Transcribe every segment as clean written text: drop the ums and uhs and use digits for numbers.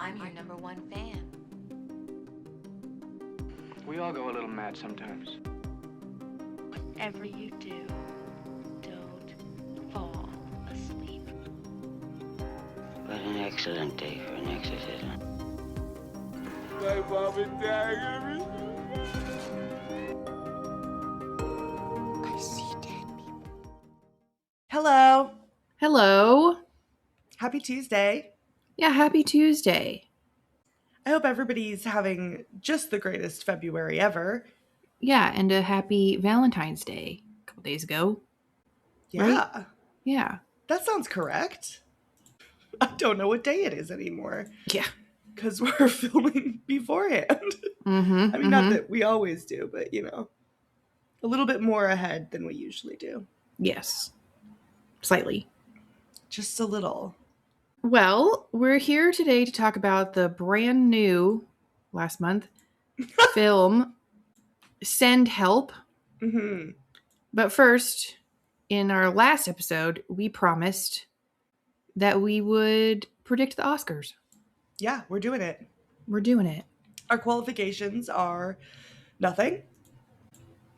I'm your number one fan. We all go a little mad sometimes. Whatever you do, don't fall asleep. What an excellent day for an exorcism. My mom and dad are gonna be... I see dead people. Hello. Hello. Happy Tuesday. Yeah, happy Tuesday. I hope everybody's having just the greatest February ever. Yeah, and a happy Valentine's Day a couple days ago. Yeah. Right? Yeah. That sounds correct. I don't know what day it is anymore. Yeah. Because we're filming beforehand. Mm-hmm. I mean, not that we always do, but, you know, a little bit more ahead than we usually do. Yes. Slightly. Just a little. Well, we're here today to talk about the brand new, last month, film, Send Help. Mm-hmm. But first, in our last episode, we promised that we would predict the Oscars. Yeah, we're doing it. We're doing it. Our qualifications are nothing.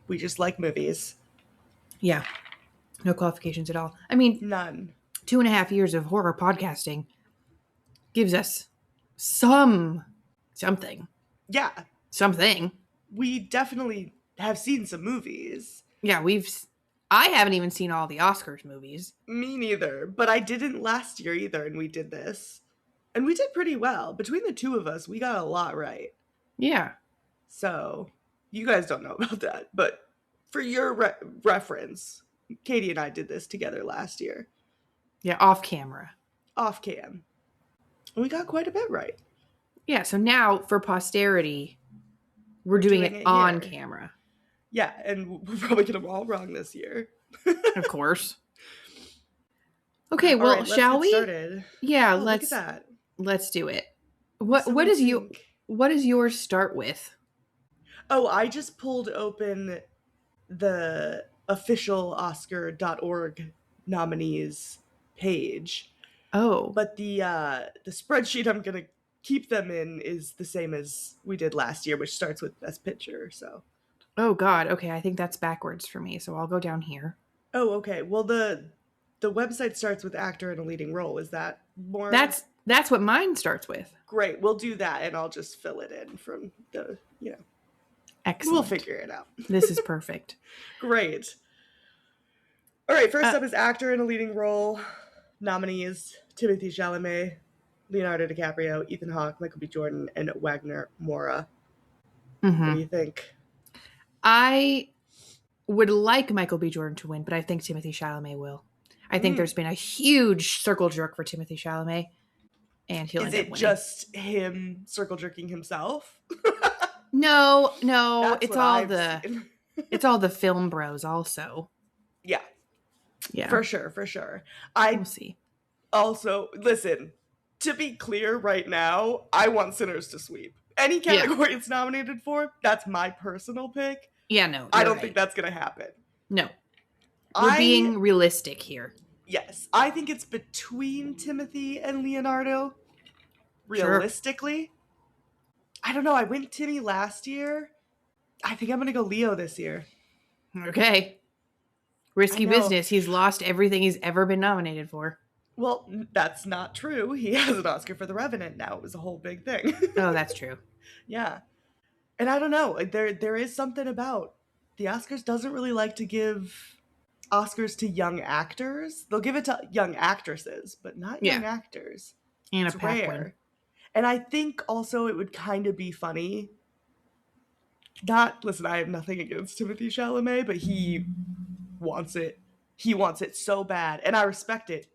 We just like movies. Yeah. No qualifications at all. I mean, None. 2.5 years of horror podcasting gives us something. Yeah. Something. We definitely have seen some movies. Yeah, I haven't even seen all the Oscars movies. Me neither, but I didn't last year either, and we did this. And we did pretty well. Between the two of us, we got a lot right. Yeah. So, you guys don't know about that, but for your reference, Katie and I did this together last year. Yeah, off camera. Off cam. And we got quite a bit right. Yeah, so now for posterity, we're doing it on here. camera. Yeah, and we'll probably get them all wrong this year. Of course. Okay, well, all right, shall we? Started. Yeah, look at that. Let's do it. So What does yours start with? Oh, I just pulled open the official Oscar.org nominees page. Oh. But the spreadsheet I'm going to keep them in is the same as we did last year, which starts with Best Picture, so. Oh god, okay, I think that's backwards for me, so I'll go down here. Oh, okay. Well, the website starts with actor in a leading role. Is that more? That's what mine starts with. Great. We'll do that, and I'll just fill it in from the, Excellent. We'll figure it out. This is perfect. Great. All right, first up is actor in a leading role. Nominees: Timothée Chalamet, Leonardo DiCaprio, Ethan Hawke, Michael B. Jordan, and Wagner Moura. Mm-hmm. What do you think? I would like Michael B. Jordan to win, but I think Timothée Chalamet will. I think there's been a huge circle jerk for Timothée Chalamet, and he'll end up winning. Is it just him circle jerking himself? No, That's it's what all I've seen. it's all the film bros also. Yeah. Yeah. For sure. We'll see. Also, listen, to be clear right now, I want Sinners to sweep. Any category it's nominated for, that's my personal pick. Yeah, no. I don't think that's going to happen. No. We're being realistic here. Yes. I think it's between Timothy and Leonardo. Realistically. Sure. I don't know. I went Timmy last year. I think I'm going to go Leo this year. Okay. Risky business. He's lost everything he's ever been nominated for. Well, that's not true. He has an Oscar for The Revenant now. It was a whole big thing. Oh, that's true. Yeah. And I don't know. There is something about the Oscars doesn't really like to give Oscars to young actors. They'll give it to young actresses, but not young actors. Anna it's Paquin. rare. And I think also it would kind of be funny. Listen, I have nothing against Timothée Chalamet, but he wants it. He wants it so bad. And I respect it.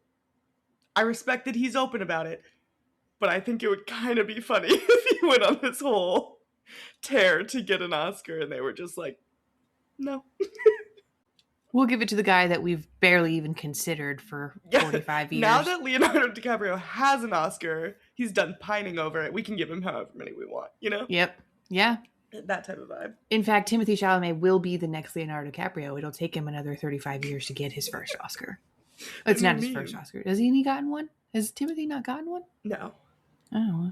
I respect that he's open about it. But I think it would kind of be funny if he went on this whole tear to get an Oscar and they were just like, no. We'll give it to the guy that we've barely even considered for 45 years. Now that Leonardo DiCaprio has an Oscar, he's done pining over it. We can give him however many we want, you know? Yep. Yeah. That type of vibe. In fact, Timothée Chalamet will be the next Leonardo DiCaprio. It'll take him another 35 years to get his first Oscar. It's not his first Oscar. Has he gotten one? Has Timothy not gotten one? No. Oh.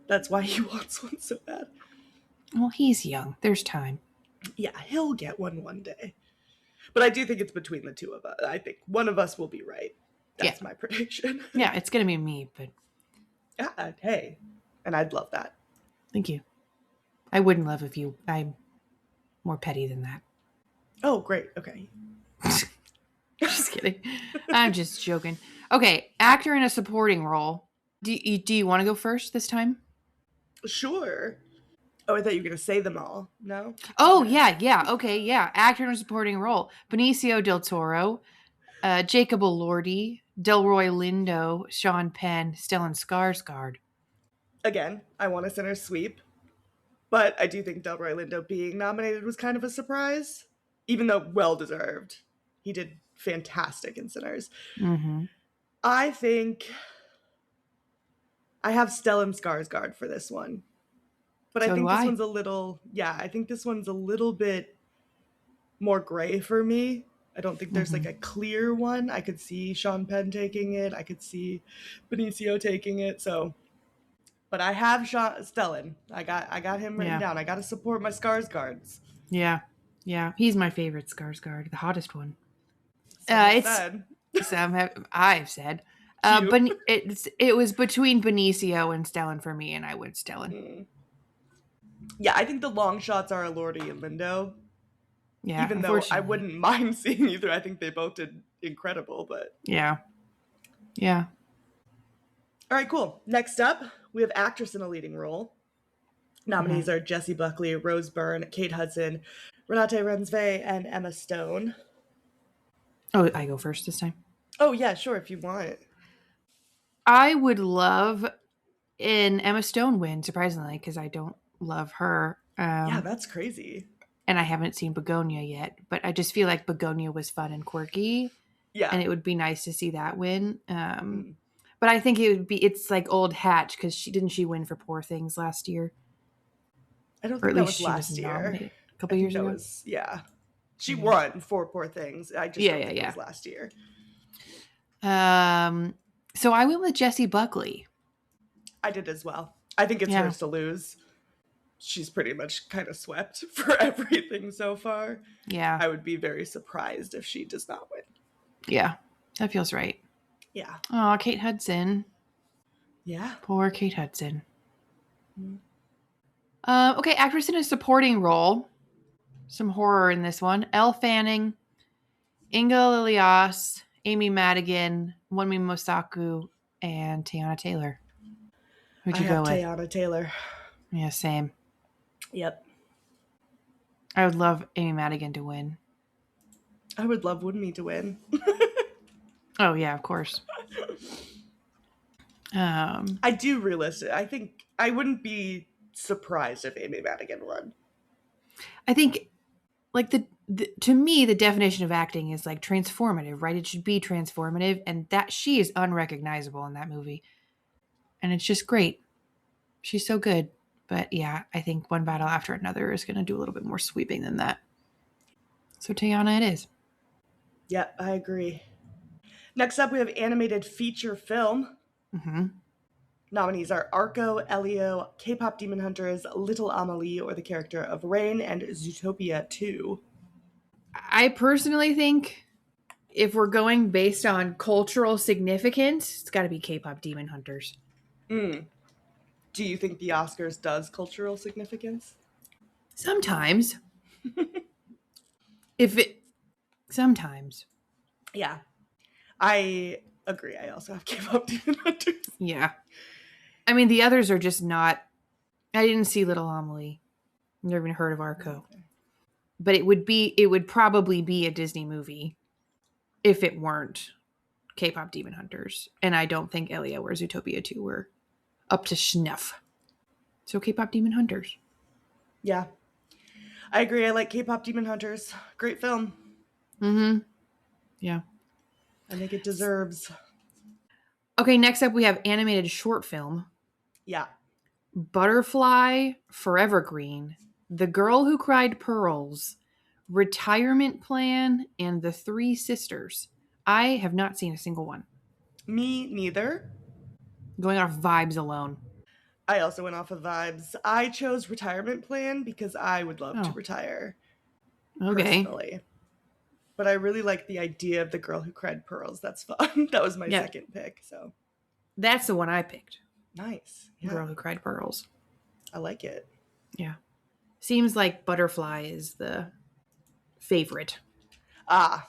That's why he wants one so bad. Well, he's young. There's time. Yeah, he'll get one day. But I do think it's between the two of us. I think one of us will be right. That's my prediction. Yeah, it's going to be me, but Yeah, hey. And I'd love that. thank you. I wouldn't love if you... I'm more petty than that. Oh, great. Okay. Just kidding. I'm just joking. Okay, actor in a supporting role. Do you want to go first this time? Sure. Oh, I thought you were going to say them all. No? Oh, Okay. yeah. Okay, yeah. Actor in a supporting role. Benicio del Toro, Jacob Elordi, Delroy Lindo, Sean Penn, Stellan Skarsgård. Again, I want a Sinner's sweep. But I do think Delroy Lindo being nominated was kind of a surprise. Even though well-deserved. He did fantastic in Sinners. Mm-hmm. I think I have Stellan Skarsgård for this one. But So I think do this I. one's a little, I think this one's a little bit more gray for me. I don't think there's like a clear one. I could see Sean Penn taking it. I could see Benicio taking it. So, but I have Stellan. I got him written down. I got to support my Skarsgårds. Yeah. He's my favorite Skarsgård, the hottest one. I've said. I've said. But it was between Benicio and Stellan for me, and I went Stellan. Yeah, I think the long shots are Elordi and Lindo. Yeah, even though I wouldn't mind seeing either. I think they both did incredible, but... Yeah. All right, cool. Next up, we have actress in a leading role. Nominees are Jessie Buckley, Rose Byrne, Kate Hudson, Renate Reinsve, and Emma Stone. Oh, I go first this time? Oh, yeah, sure, if you want. I would love an Emma Stone win, surprisingly, because I don't love her. Yeah, that's crazy. And I haven't seen Begonia yet, but I just feel like Begonia was fun and quirky. Yeah. And it would be nice to see that win. But I think it's like old hat, because didn't she win for Poor Things last year? I don't think that was last year. Nominated a couple years ago. She won for Poor Things. I just don't think it was last year. So I went with Jessie Buckley. I did as well. I think it's hers to lose. She's pretty much kind of swept for everything so far. Yeah. I would be very surprised if she does not win. Yeah, that feels right. Yeah. Oh, Kate Hudson. Yeah. Poor Kate Hudson. Okay, actress in a supporting role. Some horror in this one. Elle Fanning, Inga Lilias, Amy Madigan, Wunmi Mosaku, and Teyana Taylor. Who'd you go with? Teyana Taylor. Yeah, same. Yep. I would love Amy Madigan to win. I would love Wunmi to win. Oh, yeah, of course. I do realistic. I think I wouldn't be surprised if Amy Madigan won. I think, like, to me, the definition of acting is like transformative, right? It should be transformative, and that she is unrecognizable in that movie. And it's just great. She's so good. But yeah, I think One Battle After Another is going to do a little bit more sweeping than that. So Teyana it is. Yep, I agree. Next up, we have animated feature film. Nominees are Arco, Elio, K-pop Demon Hunters, Little Amelie, or the character of Rain, and Zootopia 2. I personally think if we're going based on cultural significance, it's got to be K-pop Demon Hunters. Do you think the Oscars does cultural significance? Sometimes. Sometimes. Yeah. I agree. I also have K-pop Demon Hunters. Yeah. I mean, the others are just not... I didn't see Little Amelie. Never even heard of Arco. Okay. But it would probably be a Disney movie if it weren't K-pop Demon Hunters. And I don't think Elio or Zootopia 2 were up to snuff. So K-pop Demon Hunters. Yeah. I agree. I like K-pop Demon Hunters. Great film. Yeah. I think it deserves. Okay, next up we have animated short film. Yeah. Butterfly, Forever Green, The Girl Who Cried Pearls, Retirement Plan, and The Three Sisters. I have not seen a single one. Me neither. Going off vibes alone. I also went off of vibes. I chose Retirement Plan because I would love to Oh. retire Okay. personally. But I really like the idea of The Girl Who Cried Pearls. That's fun. That was my Yeah. second pick. So That's the one I picked. nice. Yeah, Girl Who Cried Pearls. I like it. Yeah. Seems like Butterfly is the favorite. Ah,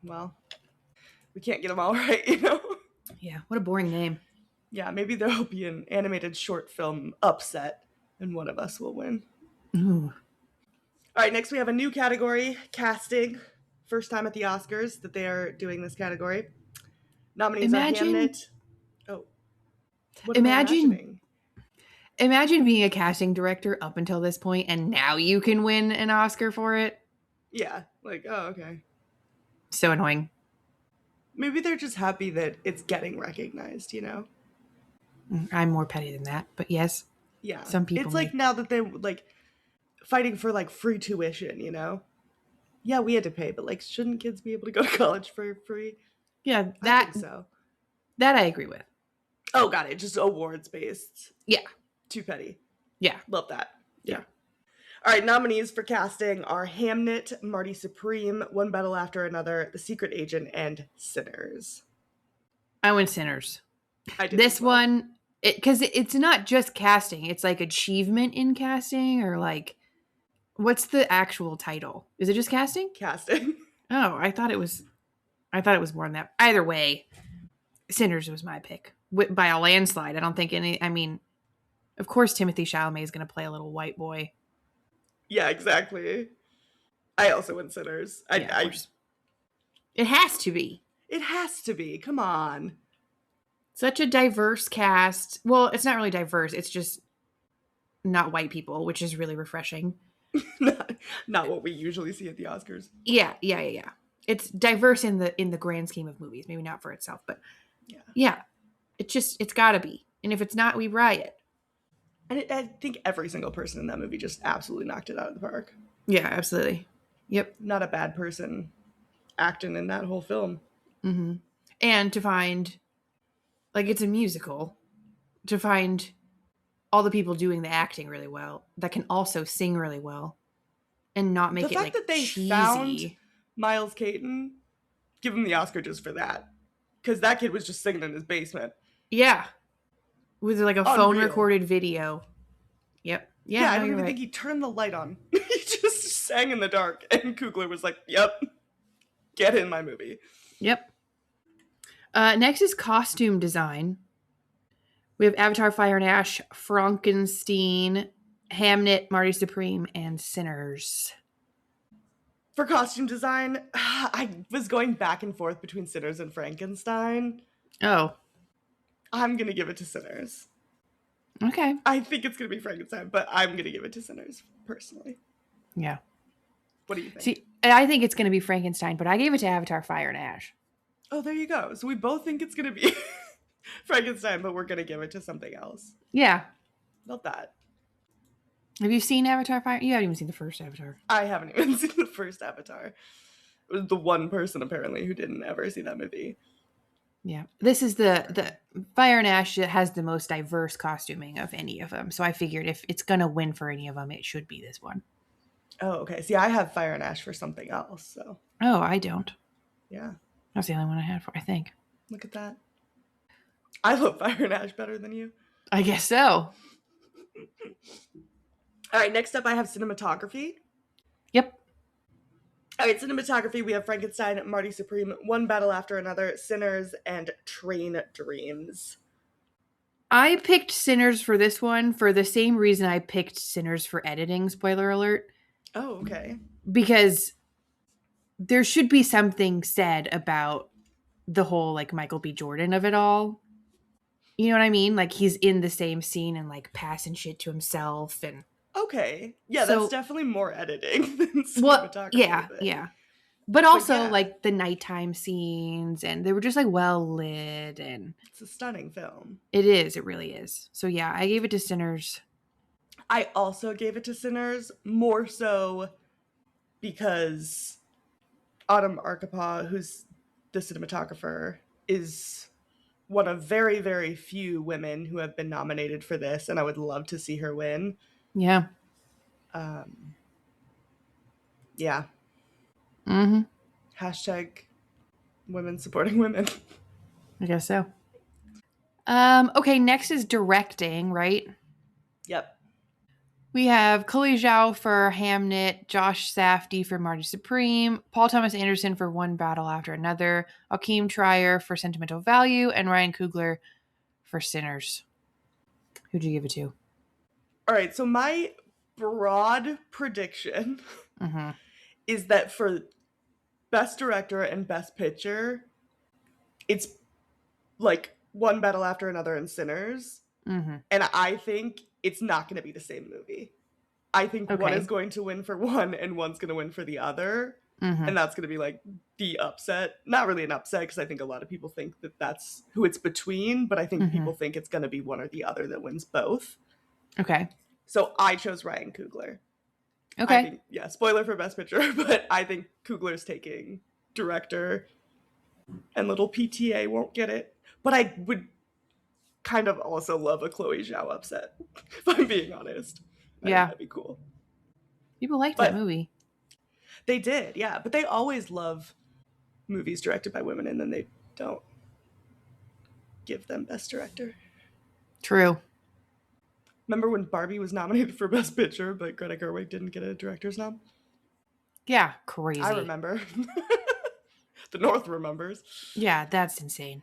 well, we can't get them all right, you know? Yeah. What a boring name. Yeah, maybe there'll be an animated short film upset and one of us will win. Ooh. All right, next we have a new category, casting. First time at the Oscars that they are doing this category. Nominees are Hamnet. Oh. What am I imagining? Imagine being a casting director up until this point and now you can win an Oscar for it. Yeah, like, oh, okay. So annoying. Maybe they're just happy that it's getting recognized, you know? I'm more petty than that, but yes. Yeah. Some people It's like now that they're like fighting for like free tuition, you know? Yeah, we had to pay, but like shouldn't kids be able to go to college for free? Yeah, I think so. That I agree with. Oh, got it. Just awards based. Yeah. Too petty. Yeah. Love that. Yeah. All right, nominees for casting are Hamnet, Marty Supreme, One Battle After Another, The Secret Agent, and Sinners. I went Sinners. I did This as well. one, because it's not just casting. It's like achievement in casting or like, what's the actual title? Is it just casting? Casting. Oh, I thought it was more than that. Either way, Sinners was my pick by a landslide. I don't think of course Timothée Chalamet is going to play a little white boy. Yeah, exactly. I also went Sinners. Of course. It has to be. It has to be. Come on. Such a diverse cast. Well, it's not really diverse. It's just not white people, which is really refreshing. not what we usually see at the Oscars. Yeah. It's diverse in the grand scheme of movies. Maybe not for itself, but yeah. It's got to be. And if it's not, we riot. And I think every single person in that movie just absolutely knocked it out of the park. Yeah, absolutely. Yep. Not a bad person acting in that whole film. Mm-hmm. And to find, like, it's a musical, to find all the people doing the acting really well that can also sing really well and not make the it fact like that they cheesy. Found Miles Caton, give him the Oscar just for that, because that kid was just singing in his basement. Yeah, with like a Unreal. phone recorded video. Yep. Yeah, I don't even think he turned the light on. He just sang in the dark, and Coogler was like, "Yep, get in my movie." Yep. Next is costume design. We have Avatar, Fire and Ash, Frankenstein, Hamnet, Marty Supreme, and Sinners. For costume design, I was going back and forth between Sinners and Frankenstein. Oh. I'm going to give it to Sinners. Okay. I think it's going to be Frankenstein, but I'm going to give it to Sinners, personally. Yeah. What do you think? See, I think it's going to be Frankenstein, but I gave it to Avatar, Fire and Ash. Oh, there you go. So we both think it's going to be Frankenstein, but we're going to give it to something else. Yeah. Love that. Have you seen Avatar, Fire? You haven't even seen the first Avatar. I haven't even seen the first Avatar. It was the one person, apparently, who didn't ever see that movie. Yeah. This is the Fire and Ash has the most diverse costuming of any of them. So I figured if it's going to win for any of them, it should be this one. Oh, okay. See, I have Fire and Ash for something else, so. Oh, I don't. Yeah. That's the only one I had for, I think. Look at that. I love Fire and Ash better than you. I guess so. All right, next up I have cinematography. Yep. All right, cinematography, we have Frankenstein, Marty Supreme, One Battle After Another, Sinners, and Train Dreams. I picked Sinners for this one for the same reason I picked Sinners for editing, spoiler alert. Oh, okay. Because there should be something said about the whole, like, Michael B. Jordan of it all. You know what I mean? Like, he's in the same scene and, like, passing shit to himself and... Okay. Yeah, So- that's definitely more editing than Well, cinematography. yeah. But also, yeah. like, the nighttime scenes, and they were just, like, well lit, and... It's a stunning film. It is. It really is. So, yeah, I gave it to Sinners. I also gave it to Sinners, more so because Autumn Arkapaw, who's the cinematographer, is one of very, very few women who have been nominated for this, and I would love to see her win. Yeah. Yeah. Mm-hmm. Hashtag women supporting women. I guess so. Okay, next is directing, right? Yep. We have Chloe Zhao for Hamnet, Josh Safdie for Marty Supreme, Paul Thomas Anderson for One Battle After Another, Akeem Trier for Sentimental Value, and Ryan Coogler for Sinners. Who'd you give it to? All right, so my broad prediction Mm-hmm. is that for Best Director and Best Picture, it's like One Battle After Another and Sinners. Mm-hmm. And I think it's not going to be the same movie. I think one Okay. is going to win for one and one's going to win for the other. Mm-hmm. And that's going to be like the upset. Not really an upset, because I think a lot of people think that that's who it's between, but I think Mhm. people think it's going to be one or the other that wins both. Okay. So I chose Ryan Coogler. Okay. I think, yeah, spoiler for Best Picture, but I think Coogler's taking director and little PTA won't get it. But I would kind of also love a Chloe Zhao upset, if I'm being honest. I think Yeah. that'd be cool. People liked But- that movie. They did, yeah. But they always love movies directed by women, and then they don't give them Best Director. True. Remember when Barbie was nominated for Best Picture, but Greta Gerwig didn't get a director's nom? Yeah. Crazy. I remember. The North remembers. Yeah, that's insane.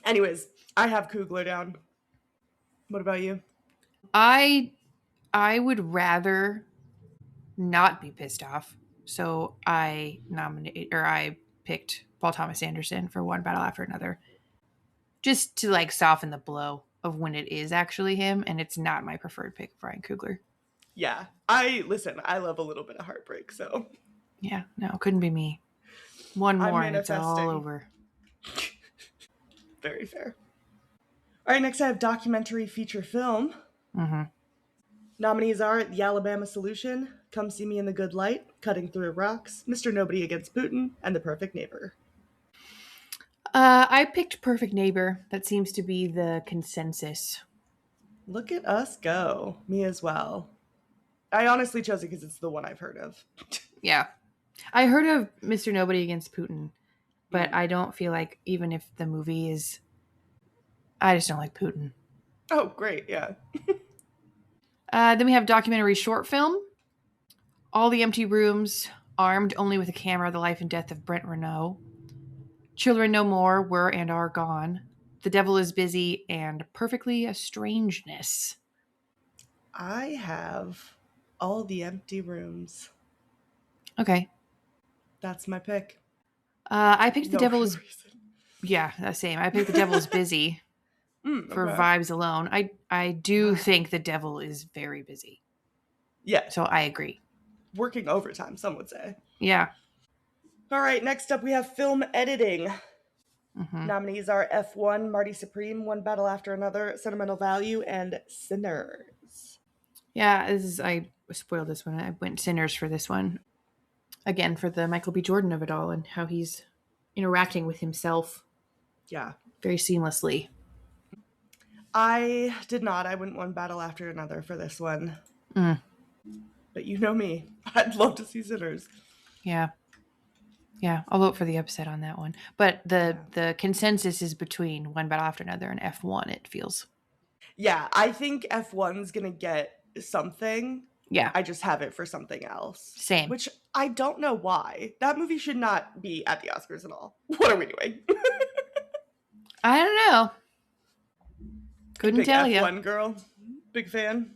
Anyways, I have Coogler down. What about you? I would rather not be pissed off. So I picked Paul Thomas Anderson for One Battle After Another. Just to like soften the blow of when it is actually him and it's not my preferred pick of Ryan Coogler. Yeah. I love a little bit of heartbreak, so. Yeah, no, couldn't be me. One I'm more and it's all manifesting. over. Very fair. All right, next I have documentary feature film. Mm-hmm. Nominees are The Alabama Solution, Come See Me in the Good Light, Cutting Through Rocks, Mr. Nobody Against Putin, and The Perfect Neighbor. I picked Perfect Neighbor. That seems to be the consensus. Look at us go. Me as well. I honestly chose it because it's the one I've heard of. Yeah. I heard of Mr. Nobody Against Putin, but I don't feel like even if the movie is... I just don't like Putin. Oh, great, yeah. Then we have documentary short film. All the Empty Rooms, Armed Only with a Camera, The Life and Death of Brent Renault. Children No More, Were and Are Gone. The Devil is Busy, and Perfectly a Strangeness. I have All the Empty Rooms. Okay. That's my pick. I picked The No Devil good is... reason. Yeah, the same. I picked The Devil is Busy for Okay. vibes alone. I do think The Devil is very busy. Yeah, So I agree. working overtime, some would say. Yeah. All right, next up we have film editing. Mm-hmm. Nominees are F1, Marty Supreme, One Battle After Another, Sentimental Value, and Sinners. Yeah, I spoiled this one. I went Sinners for this one. Again, for the Michael B. Jordan of it all and how he's interacting with himself Yeah. very seamlessly. I did not. I went One Battle After Another for this one. Mm. But you know me. I'd love to see Sinners. Yeah. Yeah, I'll vote for the upset on that one. But the consensus is between One Battle After Another and F1, it feels. Yeah, I think F1's going to get something. Yeah, I just have it for something else. same. Which I don't know why. That movie should not be at the Oscars at all. What are we doing? I don't know. Couldn't Big tell you. F1 girl. Big fan.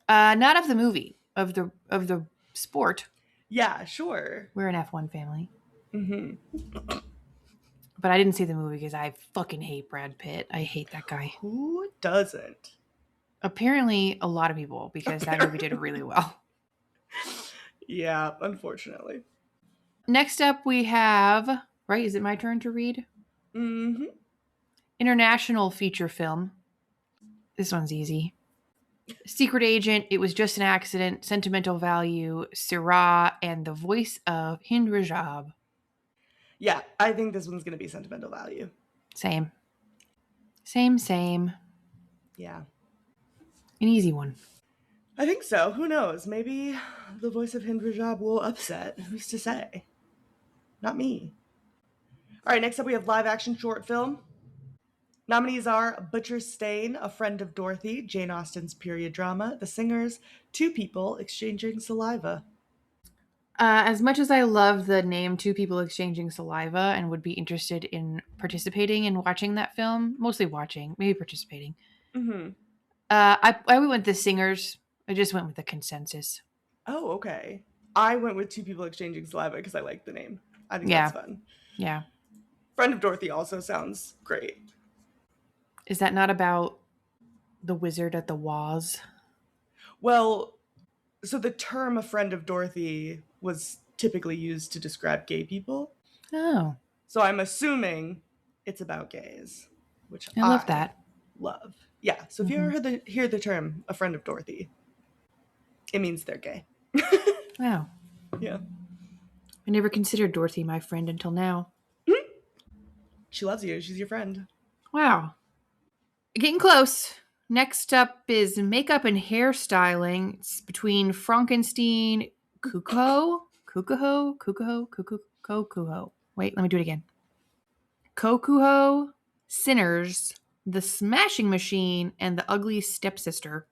Not of the movie, of the sport. Yeah, sure. We're an F1 family. Mm-hmm. But I didn't see the movie because I fucking hate Brad Pitt. I hate that guy. Who doesn't? Apparently, a lot of people, because that movie did really well. Yeah, unfortunately. Next up, we have, right? Is it my turn to read? Mm-hmm. International feature film. This one's easy. Secret Agent, It Was Just an Accident, Sentimental Value, Syrah, and the voice of Hind Rajab. Yeah, I think this one's going to be Sentimental Value. Same. Same, same. Yeah. An easy one. I think so. Who knows? Maybe the voice of Hind Rajab will upset. Who's to say? Not me. All right, next up we have live action short film. Nominees are Butcher's Stain, A Friend of Dorothy, Jane Austen's period drama, The Singers, Two People Exchanging Saliva. As much as I love the name Two People Exchanging Saliva and would be interested in participating in watching that film, mostly watching, maybe participating. Mm-hmm. I went with The Singers. I just went with the consensus. Oh, okay. I went with Two People Exchanging Saliva because I like the name. I think Yeah. that's fun. Yeah. Friend of Dorothy also sounds great. Is that not about the wizard at the Waz? Well, so the term A Friend of Dorothy was typically used to describe gay people. Oh, So I'm assuming it's about gays, which I love that. love. Yeah. So if you ever hear the term "a friend of Dorothy," it means they're gay. Wow. Yeah. I never considered Dorothy my friend until now. She loves you. She's your friend. Wow. Getting close. Next up is makeup and hairstyling. It's between Frankenstein, Kukuho. Wait, let me do it again. Kokuho, Sinners, The Smashing Machine, and The Ugly Stepsister.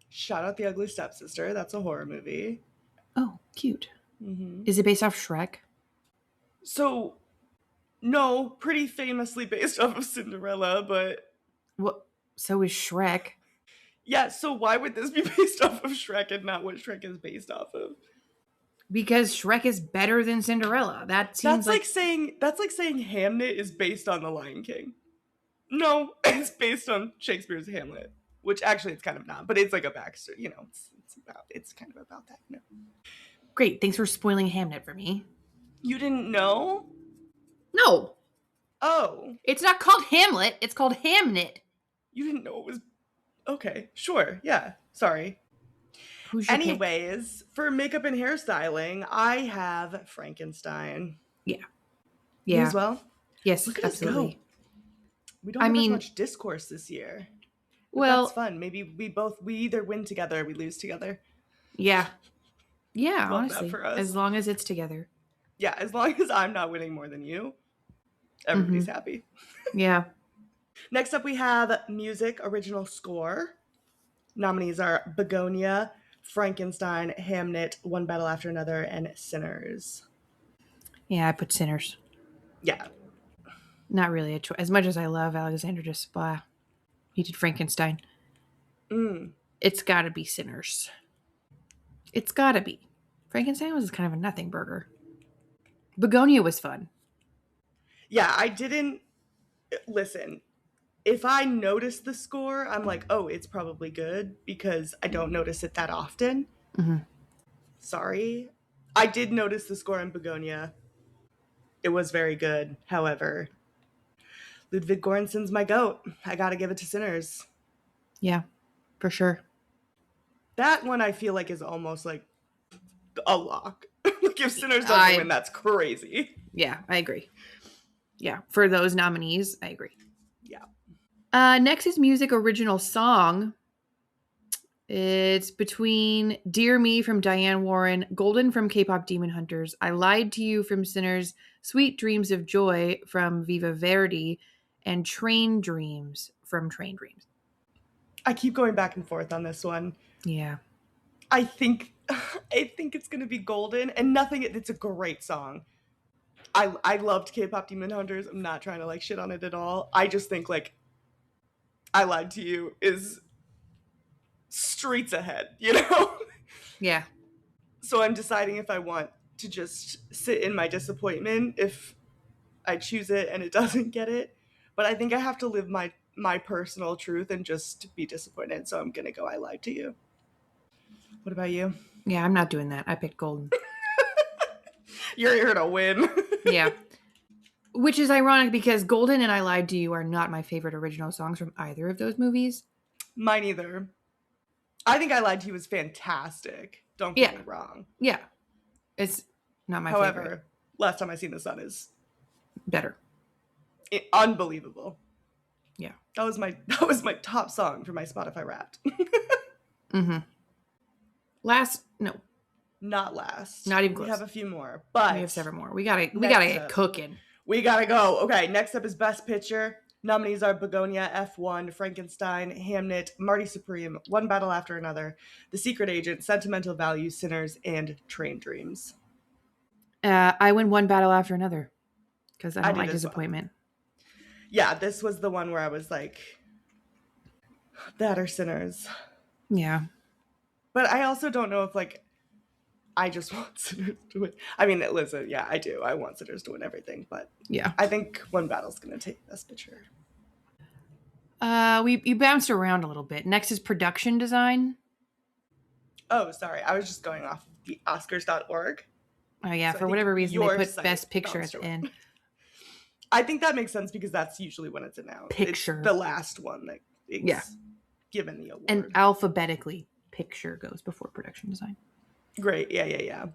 Shout out The Ugly Stepsister. That's a horror movie. Oh, cute. Mm-hmm. Is it based off Shrek? So, no, pretty famously based off of Cinderella, but What? So is Shrek. yeah. So why would this be based off of Shrek and not what Shrek is based off of? Because Shrek is better than Cinderella. That seems That's like saying Hamnet is based on The Lion King. No, it's based on Shakespeare's Hamlet, which actually it's kind of not, but it's like a backstory. You know, it's kind of about that. You know. great. Thanks for spoiling Hamnet for me. You didn't know? No, Oh, it's not called Hamlet. It's called Hamnet. you didn't know it was. Okay, sure. Yeah, sorry. Who's your pick? Anyways, for makeup and hairstyling, I have Frankenstein. Yeah. You Yeah. as well? Yes, Look at us absolutely. go. We don't I have mean- as much discourse this year. But Well, that's fun. Maybe we either win together or we lose together. yeah. Yeah, Love that honestly. for us. As long as it's together. Yeah, as long as I'm not winning more than you, everybody's happy. Yeah. Next up, we have music original score. Nominees are Begonia, Frankenstein, Hamnet, One Battle After Another, and Sinners. Yeah, I put Sinners. Yeah. Not really a choice. As much as I love Alexander Desplat, he did Frankenstein. Mm. It's got to be Sinners. It's got to be. Frankenstein was kind of a nothing burger. Begonia was fun. Yeah, I didn't listen. If I notice the score, I'm like, oh, it's probably good because I don't notice it that often. Mhm. Sorry. I did notice the score in Begonia. It was very good. However, Ludwig Göransson's my goat. I gotta give it to Sinners. Yeah, for sure. That one I feel like is almost like a lock. Like if Sinners doesn't win, that's crazy. Yeah, I agree. Yeah, for those nominees, I agree. Yeah. Next is music original song. It's between Dear Me from Diane Warren, Golden from K-Pop Demon Hunters, I Lied to You from Sinners, Sweet Dreams of Joy from Viva Verdi, and Train Dreams from Train Dreams. I keep going back and forth on this one. Yeah. I think it's gonna be Golden, and nothing. It's a great song. I loved K-pop Demon Hunters. I'm not trying to like shit on it at all. I just think like I Lied to You is streets ahead, you know? Yeah. So I'm deciding if I want to just sit in my disappointment if I choose it and it doesn't get it. But I think I have to live my personal truth and just be disappointed. So I'm gonna go I Lied to You. What about you? Yeah, I'm not doing that. I picked Golden. You're here to win. Yeah. Which is ironic because Golden and I Lied to You are not my favorite original songs from either of those movies. Mine either. I think I Lied to You was fantastic. Don't get me wrong. Yeah. It's not my However, favorite. Last Time I Seen the Sun is Better. unbelievable. Yeah. That was my top song for my Spotify Wrapped. Mm-hmm. No, Not last. Not even close. We have a few more, but we have several more. We gotta Next get up. cooking. we gotta go. Okay, next up is Best Picture. Nominees are Begonia, F1, Frankenstein, Hamnet, Marty Supreme, One Battle After Another, The Secret Agent, Sentimental Value, Sinners, and Train Dreams. I win One Battle After Another because I I don't did like as well. disappointment. Yeah, this was the one where I was like, that or Sinners. Yeah. But I also don't know if, like, I just want Sinners to win. I mean, listen, yeah, I do. I want Sinners to win everything, but Yeah. I think One Battle's going to take Best Picture. You bounced around a little bit. Next is production design. Oh, sorry. I was just going off the Oscars.org. Oh yeah, So I for think whatever reason they your put site Best Picture bounced at the around. end. I think that makes sense because that's usually when it's announced. Picture. It's the last one that is Yeah. given the award. And alphabetically, picture goes before production design. Great. Yeah.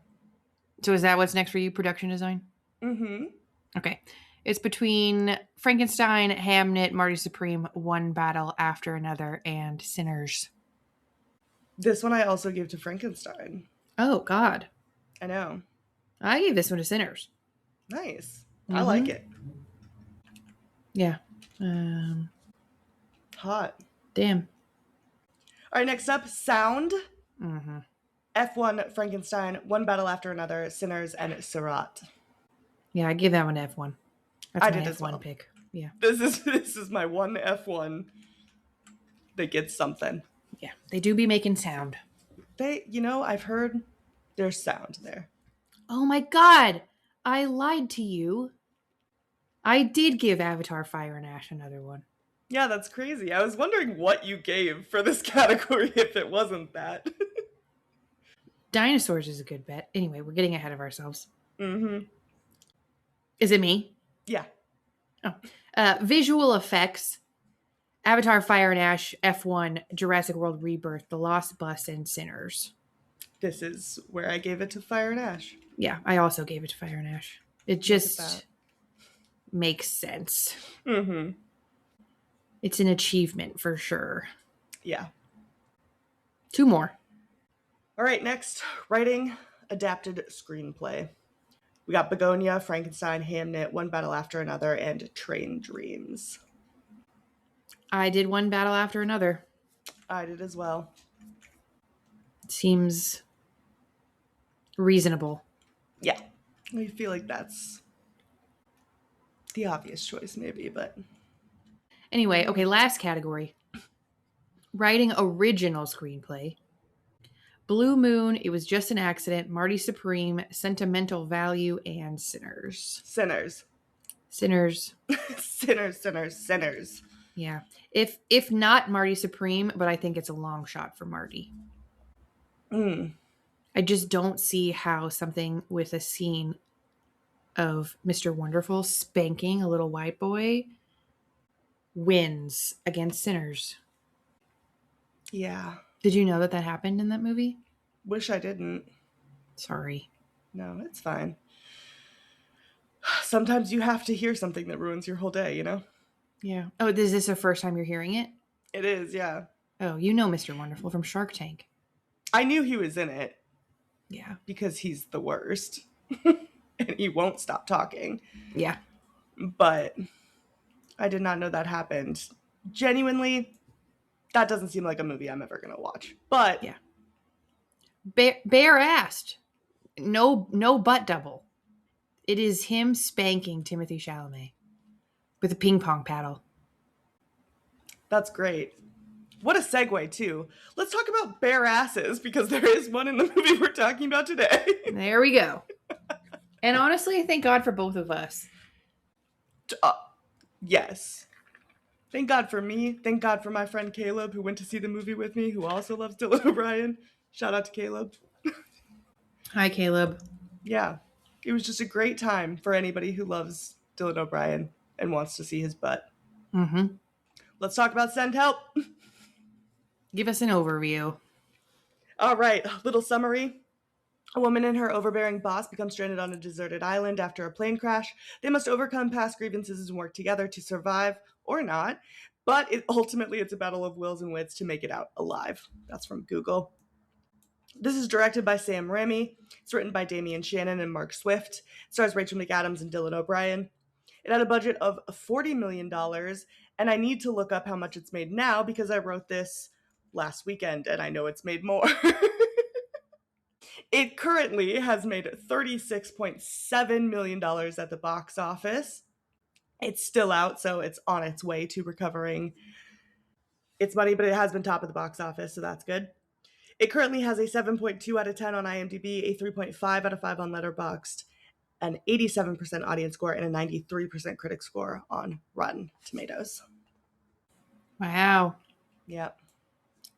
So is that what's next for you, production design? Mm-hmm. Okay. It's between Frankenstein, Hamnet, Marty Supreme, One Battle After Another, and Sinners. This one I also gave to Frankenstein. Oh, God. I know. I gave this one to Sinners. Nice. I like it. Yeah. Hot. Damn. All right, next up, Sound. Mm-hmm. F1, Frankenstein, One Battle After Another, Sinners, and Surat. Yeah, I gave that one to F1. That's I my did F1 as well. pick. Yeah. This is my one F1 that gets something. Yeah. They do be making sound. I've heard there's sound there. Oh my God. I lied to you. I did give Avatar Fire and Ash another one. Yeah, that's crazy. I was wondering what you gave for this category if it wasn't that. Dinosaurs is a good bet. Anyway, we're getting ahead of ourselves. Mm-hmm. Is it me? Yeah. Visual effects. Avatar Fire and Ash, F1, Jurassic World Rebirth, The Lost Bus, and Sinners. This is where I gave it to Fire and Ash. Yeah, I also gave it to Fire and Ash. It just makes sense. Mm-hmm. It's an achievement for sure. Yeah. 2 more. All right, next, writing adapted screenplay. We got Begonia, Frankenstein, Hamnet, One Battle After Another, and Train Dreams. I did One Battle After Another. I did as well. Seems reasonable. Yeah. I feel like that's the obvious choice, maybe, but... Anyway, okay, last category. Writing original screenplay. Blue Moon, It Was Just an Accident, Marty Supreme, Sentimental Value, and Sinners. Sinners. Sinners. Sinners. Yeah. If not Marty Supreme, but I think it's a long shot for Marty. I just don't see how something with a scene of Mr. Wonderful spanking a little white boy wins against Sinners. Yeah. Did you know that happened in that movie? Wish I didn't. Sorry. No, it's fine. Sometimes you have to hear something that ruins your whole day, you know? Yeah. Oh, is this the first time you're hearing it? It is, yeah. Oh, you know Mr. Wonderful from Shark Tank. I knew he was in it. Yeah. Because he's the worst. And he won't stop talking. Yeah. But I did not know that happened. Genuinely, that doesn't seem like a movie I'm ever going to watch. But yeah. Bare-assed. No butt double. It is him spanking Timothée Chalamet with a ping pong paddle. That's great. What a segue, too. Let's talk about bare asses, because there is one in the movie we're talking about today. There we go. And honestly, thank God for both of us. Yes. Thank God for me. Thank God for my friend Caleb, who went to see the movie with me, who also loves Dylan O'Brien. Shout out to Caleb. Hi, Caleb. Yeah. It was just a great time for anybody who loves Dylan O'Brien and wants to see his butt. Mm-hmm. Let's talk about Send Help. Give us an overview. All right, little summary. A woman and her overbearing boss become stranded on a deserted island after a plane crash. They must overcome past grievances and work together to survive, or not. But ultimately, it's a battle of wills and wits to make it out alive. That's from Google. This is directed by Sam Raimi. It's written by Damian Shannon and Mark Swift. It stars Rachel McAdams and Dylan O'Brien. It had a budget of $40 million, and I need to look up how much it's made now because I wrote this last weekend, and I know it's made more. It currently has made $36.7 million at the box office. It's still out, so it's on its way to recovering its money, but it has been top of the box office, so that's good. It currently has a 7.2 out of 10 on IMDb, a 3.5 out of 5 on Letterboxd, an 87% audience score, and a 93% critic score on Rotten Tomatoes. Wow. Yep.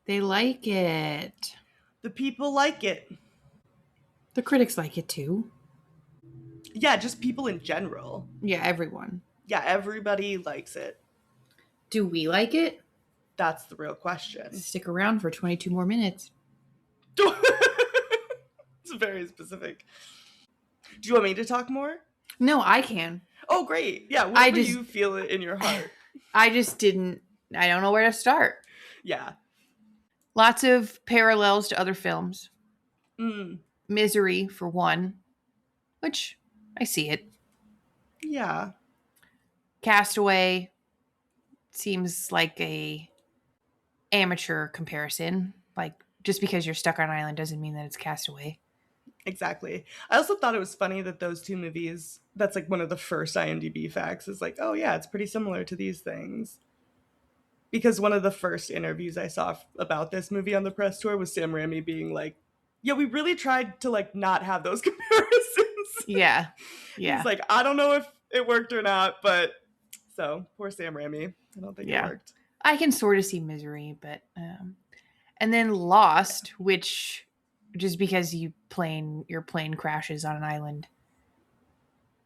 They like it. The people like it. The critics like it too. Yeah, just people in general. Yeah, everyone. Yeah, everybody likes it. Do we like it? That's the real question. Stick around for 22 more minutes. It's very specific. Do you want me to talk more? No, I can. Oh, great. Yeah, whatever you feel it in your heart. I don't know where to start. Yeah. Lots of parallels to other films. Mm. Misery, for one, which I see it. Yeah. Castaway seems like a amateur comparison. Like, just because you're stuck on an island doesn't mean that it's Castaway. Exactly. I also thought it was funny that those two movies, that's like one of the first IMDb facts, is like, oh yeah, it's pretty similar to these things. Because one of the first interviews I saw about this movie on the press tour was Sam Raimi being like, yeah, we really tried to like not have those comparisons. Yeah. Yeah. He's like, I don't know if it worked or not, but so poor Sam Raimi. I don't think it worked. I can sort of see Misery, but and then Lost, which just because your plane crashes on an island.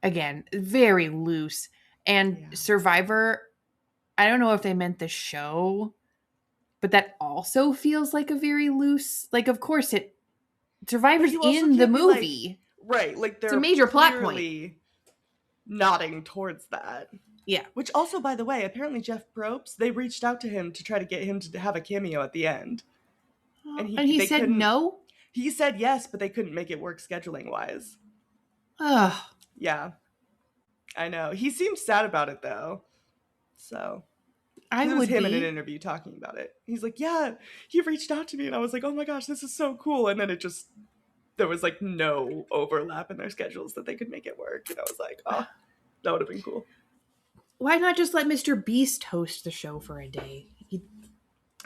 Again, very loose. And Survivor, I don't know if they meant the show, but that also feels like a very loose, like of course Survivor's in the movie. Right, like they're it's a major plot point. Nodding towards that. Yeah. Which also, by the way, apparently Jeff Probst, they reached out to him to try to get him to have a cameo at the end. And he said no? He said yes, but they couldn't make it work scheduling wise. Ugh. Yeah. I know. He seemed sad about it though. So it was him in an interview talking about it. He's like, yeah, he reached out to me and I was like, oh my gosh, this is so cool. And then there was like no overlap in their schedules that they could make it work. And I was like, oh, that would have been cool. Why not just let Mr. Beast host the show for a day?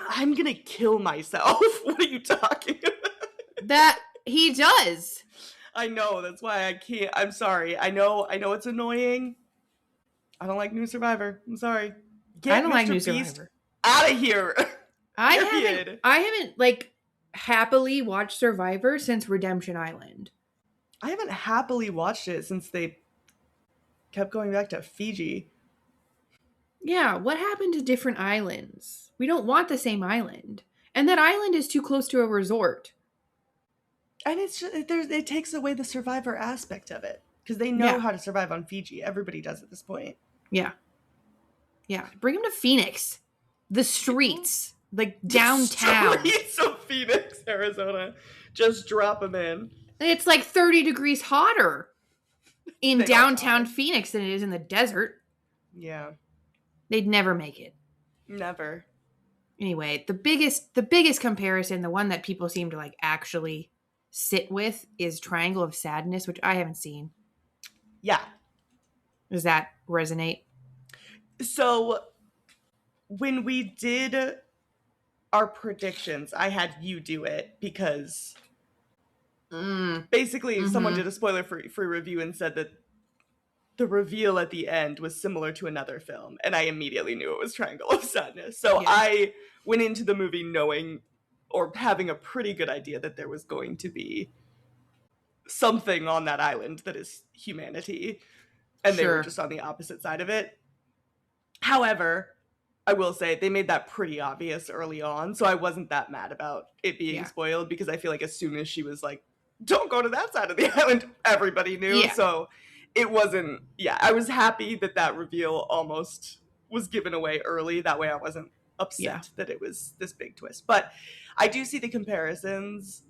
I'm going to kill myself. What are you talking about? That he does. I know. That's why I can't. I'm sorry. I know it's annoying. I don't like New Survivor. I'm sorry. I don't like New Survivor. Out of here. I haven't like happily watched Survivor since Redemption Island. I haven't happily watched it since they kept going back to Fiji. Yeah, what happened to different islands? We don't want the same island. And that island is too close to a resort. And it's just, it takes away the Survivor aspect of it. Because they know how to survive on Fiji. Everybody does at this point. Yeah. Yeah. Bring them to Phoenix. The streets. Like downtown. The streets of Phoenix, Arizona. Just drop them in. It's like 30 degrees hotter in downtown Phoenix than it is in the desert. Yeah. They'd never make it. Never. Anyway, the biggest comparison, the one that people seem to like actually sit with, is Triangle of Sadness, which I haven't seen. Yeah. Does that resonate? So when we did our predictions, I had you do it because basically someone did a spoiler-free review and said that the reveal at the end was similar to another film, and I immediately knew it was Triangle of Sadness. So I went into the movie knowing or having a pretty good idea that there was going to be something on that island that is humanity, and they were just on the opposite side of it. However, I will say they made that pretty obvious early on, so I wasn't that mad about it being spoiled, because I feel like as soon as she was like, don't go to that side of the island, everybody knew. So it wasn't, I was happy that reveal almost was given away early. That way I wasn't upset Yeah. that it was this big twist. But I do see the comparisons.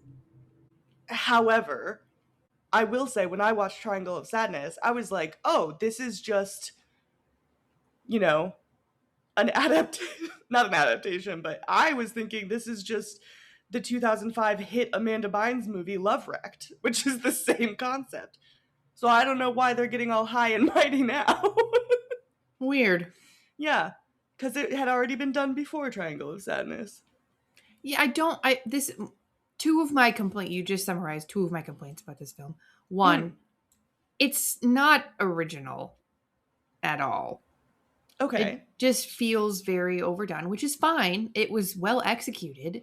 However, I will say when I watched Triangle of Sadness, I was like, oh, this is just, you know, an adaptation, not an adaptation, but I was thinking this is just the 2005 hit Amanda Bynes movie Love Wrecked, which is the same concept. So I don't know why they're getting all high and mighty now. Weird. Yeah, because it had already been done before Triangle of Sadness. Yeah, two of my complaints, you just summarized two of my complaints about this film. One, it's not original at all. Okay. It just feels very overdone, which is fine. It was well executed,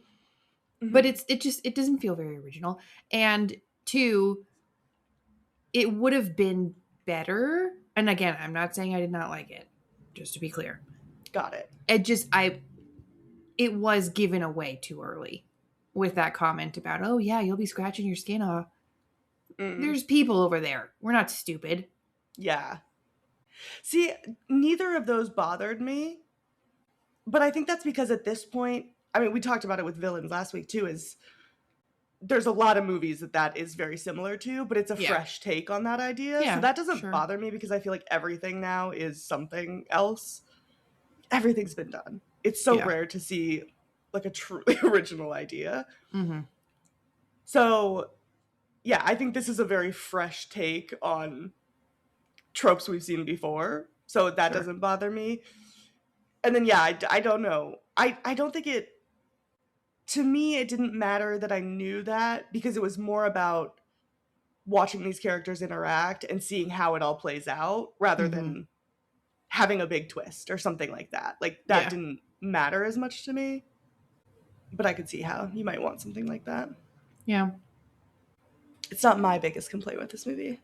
but it doesn't feel very original. And two, it would have been better. And again, I'm not saying I did not like it, just to be clear. Got it. It was given away too early with that comment about, oh yeah, you'll be scratching your skin off. There's people over there. We're not stupid. Yeah. See, neither of those bothered me. But I think that's because at this point, I mean, we talked about it with Villains last week too, is there's a lot of movies that is very similar to, but it's a fresh take on that idea. Yeah, so that doesn't sure. bother me because I feel like everything now is something else. Everything's been done. It's so rare to see like a truly original idea. Mm-hmm. So yeah, I think this is a very fresh take on tropes we've seen before. So that doesn't bother me. And then, yeah, I don't know. I don't think it, to me, it didn't matter that I knew that because it was more about watching these characters interact and seeing how it all plays out rather than having a big twist or something like that. Like, that didn't matter as much to me. But I could see how you might want something like that. Yeah. It's not my biggest complaint with this movie.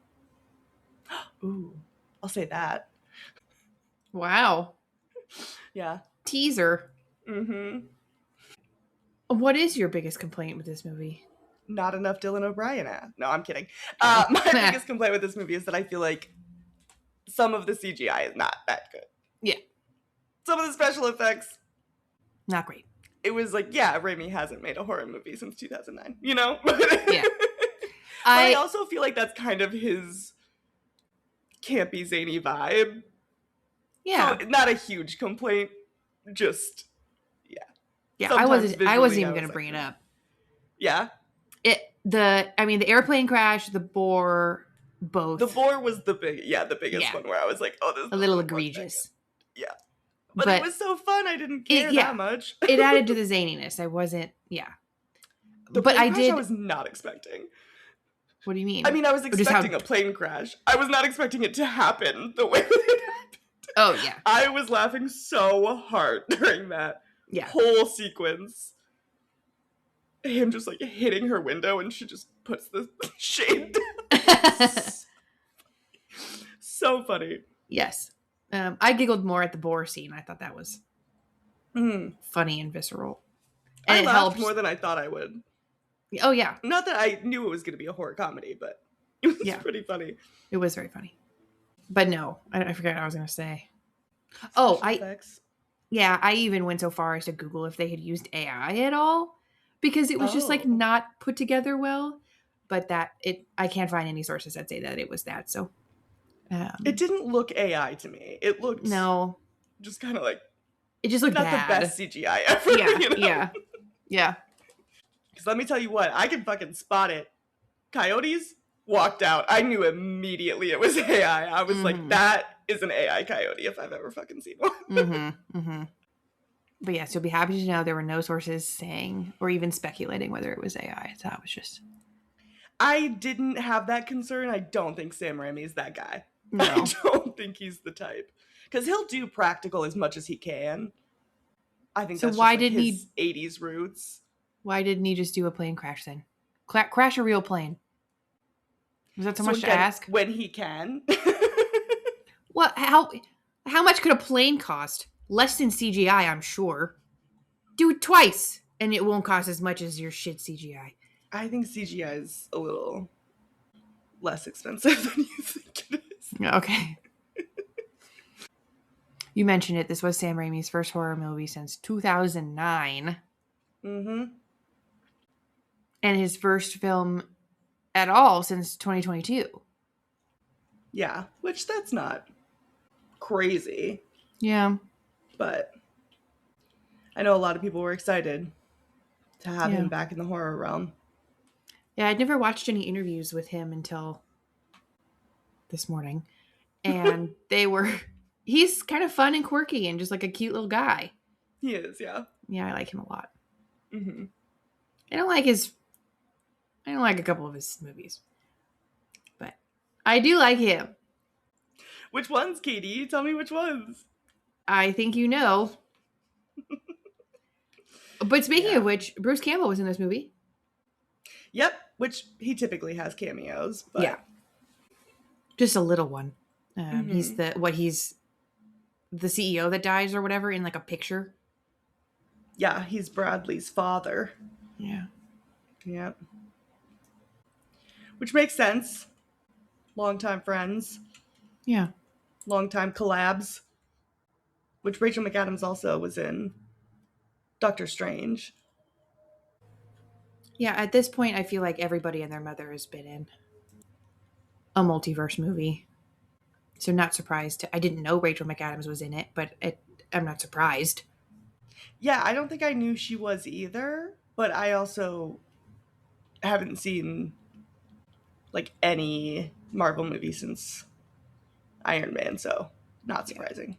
Ooh, I'll say that. Wow. Yeah. Teaser. Mm-hmm. What is your biggest complaint with this movie? Not enough Dylan O'Brien. No, I'm kidding. My biggest complaint with this movie is that I feel like some of the CGI is not that good. Yeah. Some of the special effects, not great. It was like, yeah, Raimi hasn't made a horror movie since 2009, you know? Yeah. I also feel like that's kind of his campy, zany vibe. Yeah. So, not a huge complaint, just, yeah. Yeah, I wasn't even going to bring it up. Yeah? The airplane crash, the boar, both. The boar was the biggest one where I was like, oh, this is a little egregious. Yeah. But it was so fun, I didn't care that much. It added to the zaniness. I wasn't, I was not expecting. What do you mean? I mean, I was expecting a plane crash. I was not expecting it to happen the way that it happened. Oh, yeah. I was laughing so hard during that whole sequence. Him just like hitting her window and she just puts the shade down. So funny. Yes. I giggled more at the boar scene. I thought that was funny and visceral. And I laughed more than I thought I would. Oh, yeah. Not that I knew it was going to be a horror comedy, but it was pretty funny. It was very funny. But no, I forgot what I was going to say. I even went so far as to Google if they had used AI at all. Because it was just like not put together well. But I can't find any sources that say that it was that. So it didn't look AI to me. It looked just kind of like it just looked not bad. The best CGI ever. Yeah. Because let me tell you what, I can fucking spot it. Coyotes walked out. I knew immediately it was AI. I was like, that is an AI coyote if I've ever fucking seen one. But yes, you'll be happy to know there were no sources saying or even speculating whether it was AI. So it was just. I didn't have that concern. I don't think Sam Raimi is that guy. No. I don't think he's the type. Because he'll do practical as much as he can. I think so. That's Why just like didn't his 80s roots. Why didn't he just do a plane crash then? Crash a real plane. Was that so much to ask? When he can. Well, how much could a plane cost? Less than CGI, I'm sure. Do it twice, and it won't cost as much as your shit CGI. I think CGI is a little less expensive than you think it is. Okay. You mentioned it. This was Sam Raimi's first horror movie since 2009. Mm-hmm. And his first film at all since 2022. Yeah, which that's not crazy, Yeah. but I know a lot of people were excited to have Yeah. him back in the horror realm. Yeah, I'd never watched any interviews with him until this morning. And he's kind of fun and quirky and just like a cute little guy. He is, yeah. Yeah, I like him a lot. Mm-hmm. I don't like a couple of his movies. But I do like him. Which ones, Katie? Tell me which ones. I think you know. But speaking Yeah. of which, Bruce Campbell was in this movie. Yep, which he typically has cameos, but Yeah. Just a little one. Mhm. He's the CEO that dies or whatever in like a picture. yeah, he's Bradley's father. Yeah. Yep. Which makes sense. Longtime friends, Yeah. longtime collabs. Which Rachel McAdams also was in Doctor Strange. Yeah, at this point, I feel like everybody and their mother has been in a multiverse movie. So not surprised. I didn't know Rachel McAdams was in it, but I'm not surprised. Yeah, I don't think I knew she was either, but I also haven't seen like any Marvel movie since Iron Man, so not surprising.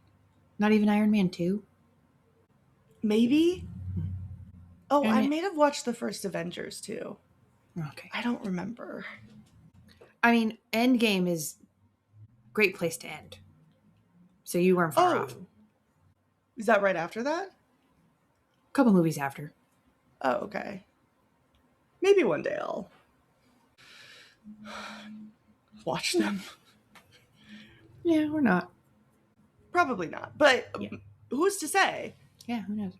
Not even Iron Man 2? Maybe? Oh, Iron I Man- may have watched the first Avengers too. Okay. I don't remember. I mean, Endgame is a great place to end. So you weren't far off. Is that right after that? A couple movies after. Oh, okay. Maybe one day I'll watch them. Yeah, or not. Probably not, but Yeah. who's to say? Yeah, who knows?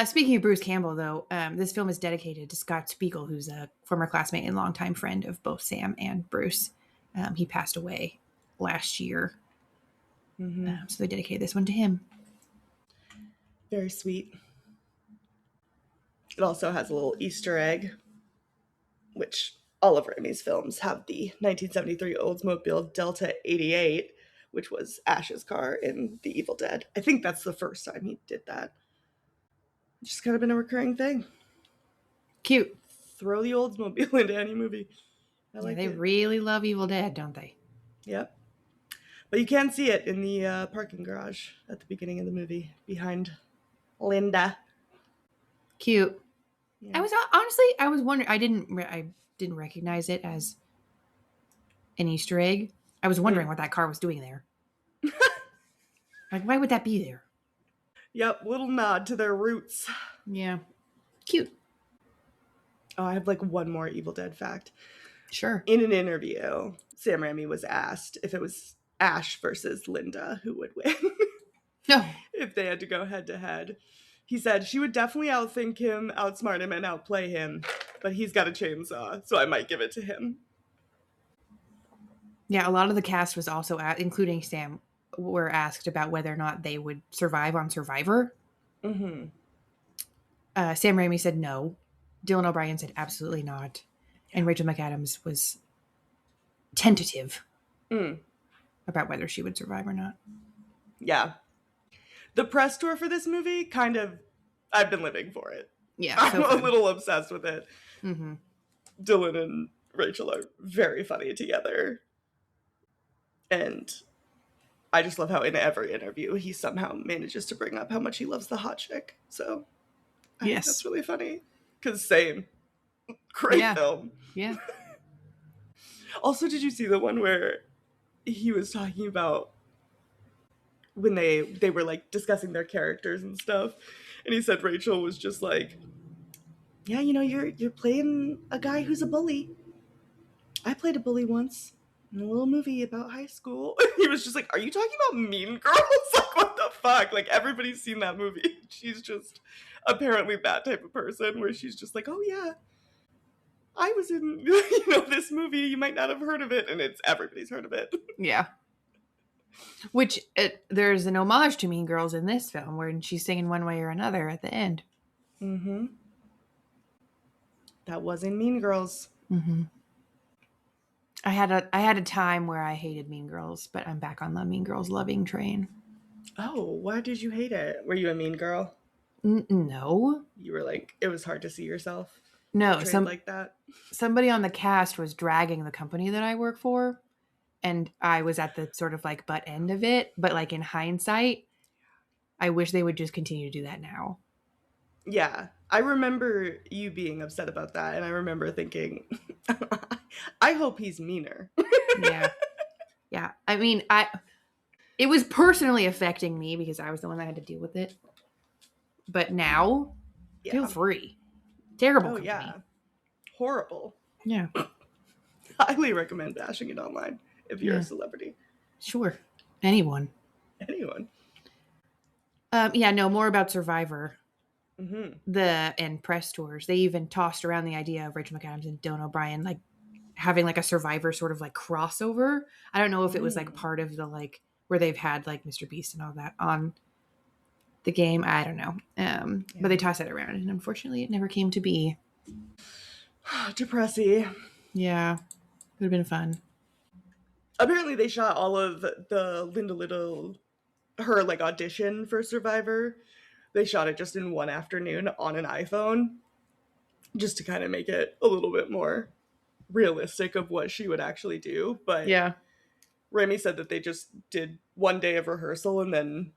Speaking of Bruce Campbell, though, this film is dedicated to Scott Spiegel, who's a former classmate and longtime friend of both Sam and Bruce. He passed away last year. Mm-hmm. So they dedicated this one to him. Very sweet. It also has a little Easter egg, which all of Raimi's films have the 1973 Oldsmobile Delta 88, which was Ash's car in The Evil Dead. I think that's the first time he did that. It's just kind of been a recurring thing. Cute. Throw the Oldsmobile into any movie. I like They it. really love Evil Dead, don't they? Yep. But you can see it in the parking garage at the beginning of the movie behind Linda. Cute. Yeah. I was wondering. I didn't recognize it as an Easter egg. I was wondering what that car was doing there. Like, why would that be there? Yep, little nod to their roots. Yeah. Cute. Oh, I have like one more Evil Dead fact. Sure. In an interview, Sam Raimi was asked if it was Ash versus Linda who would win No. if they had to go head to head. He said she would definitely outthink him, outsmart him, and outplay him, but he's got a chainsaw, so I might give it to him. Yeah, a lot of the cast was also, including Sam, were asked about whether or not they would survive on Survivor. Mm-hmm. Sam Raimi said no. Dylan O'Brien said absolutely not. And Rachel McAdams was tentative about whether she would survive or not. Yeah. The press tour for this movie, I've been living for it. Yeah. I'm So a fun. little obsessed with it. Mm-hmm. Dylan and Rachel are very funny together. And I just love how in every interview he somehow manages to bring up how much he loves the hot chick. So I think that's really funny. Because same. Great film. Yeah. Also, did you see the one where he was talking about when they were like discussing their characters and stuff, and he said Rachel was just like, yeah, you know, you're playing a guy who's a bully. I played a bully once in a little movie about high school. He was just like, are you talking about Mean Girls? Like, what the fuck? Like, everybody's seen that movie. She's just apparently that type of person where she's just like, oh yeah, I was in this movie. You might not have heard of it, and everybody's heard of it. Yeah. Which there's an homage to Mean Girls in this film where she's singing One Way or Another at the end. Mm-hmm. That was in Mean Girls. Mm-hmm. I had a time where I hated Mean Girls, but I'm back on the Mean Girls loving train. Oh, why did you hate it? Were you a mean girl? No. You were like, it was hard to see yourself No, portrayed like that. somebody on the cast was dragging the company that I work for, and I was at the sort of like butt end of it. But like in hindsight, I wish they would just continue to do that now. Yeah, I remember you being upset about that, and I remember thinking, I hope he's meaner. Yeah. Yeah. I mean, it was personally affecting me because I was the one that had to deal with it. But now, feel free. Terrible company. Yeah. Horrible. Yeah. Highly recommend bashing it online if you're a celebrity. Sure. Anyone. Anyone. Yeah, no, more about Survivor. Mm-hmm. And press tours. They even tossed around the idea of Rachel McAdams and Dylan O'Brien like having like a Survivor sort of like crossover. I don't know if it was like part of the like where they've had like Mr. Beast and all that on the game. I don't know. But they tossed it around, and unfortunately it never came to be. Depressy. Yeah. Would have been fun. Apparently they shot all of the Linda Little, her like audition for Survivor. They shot it just in one afternoon on an iPhone, just to kind of make it a little bit more realistic of what she would actually do. But Yeah. Remy said that they just did one day of rehearsal, and then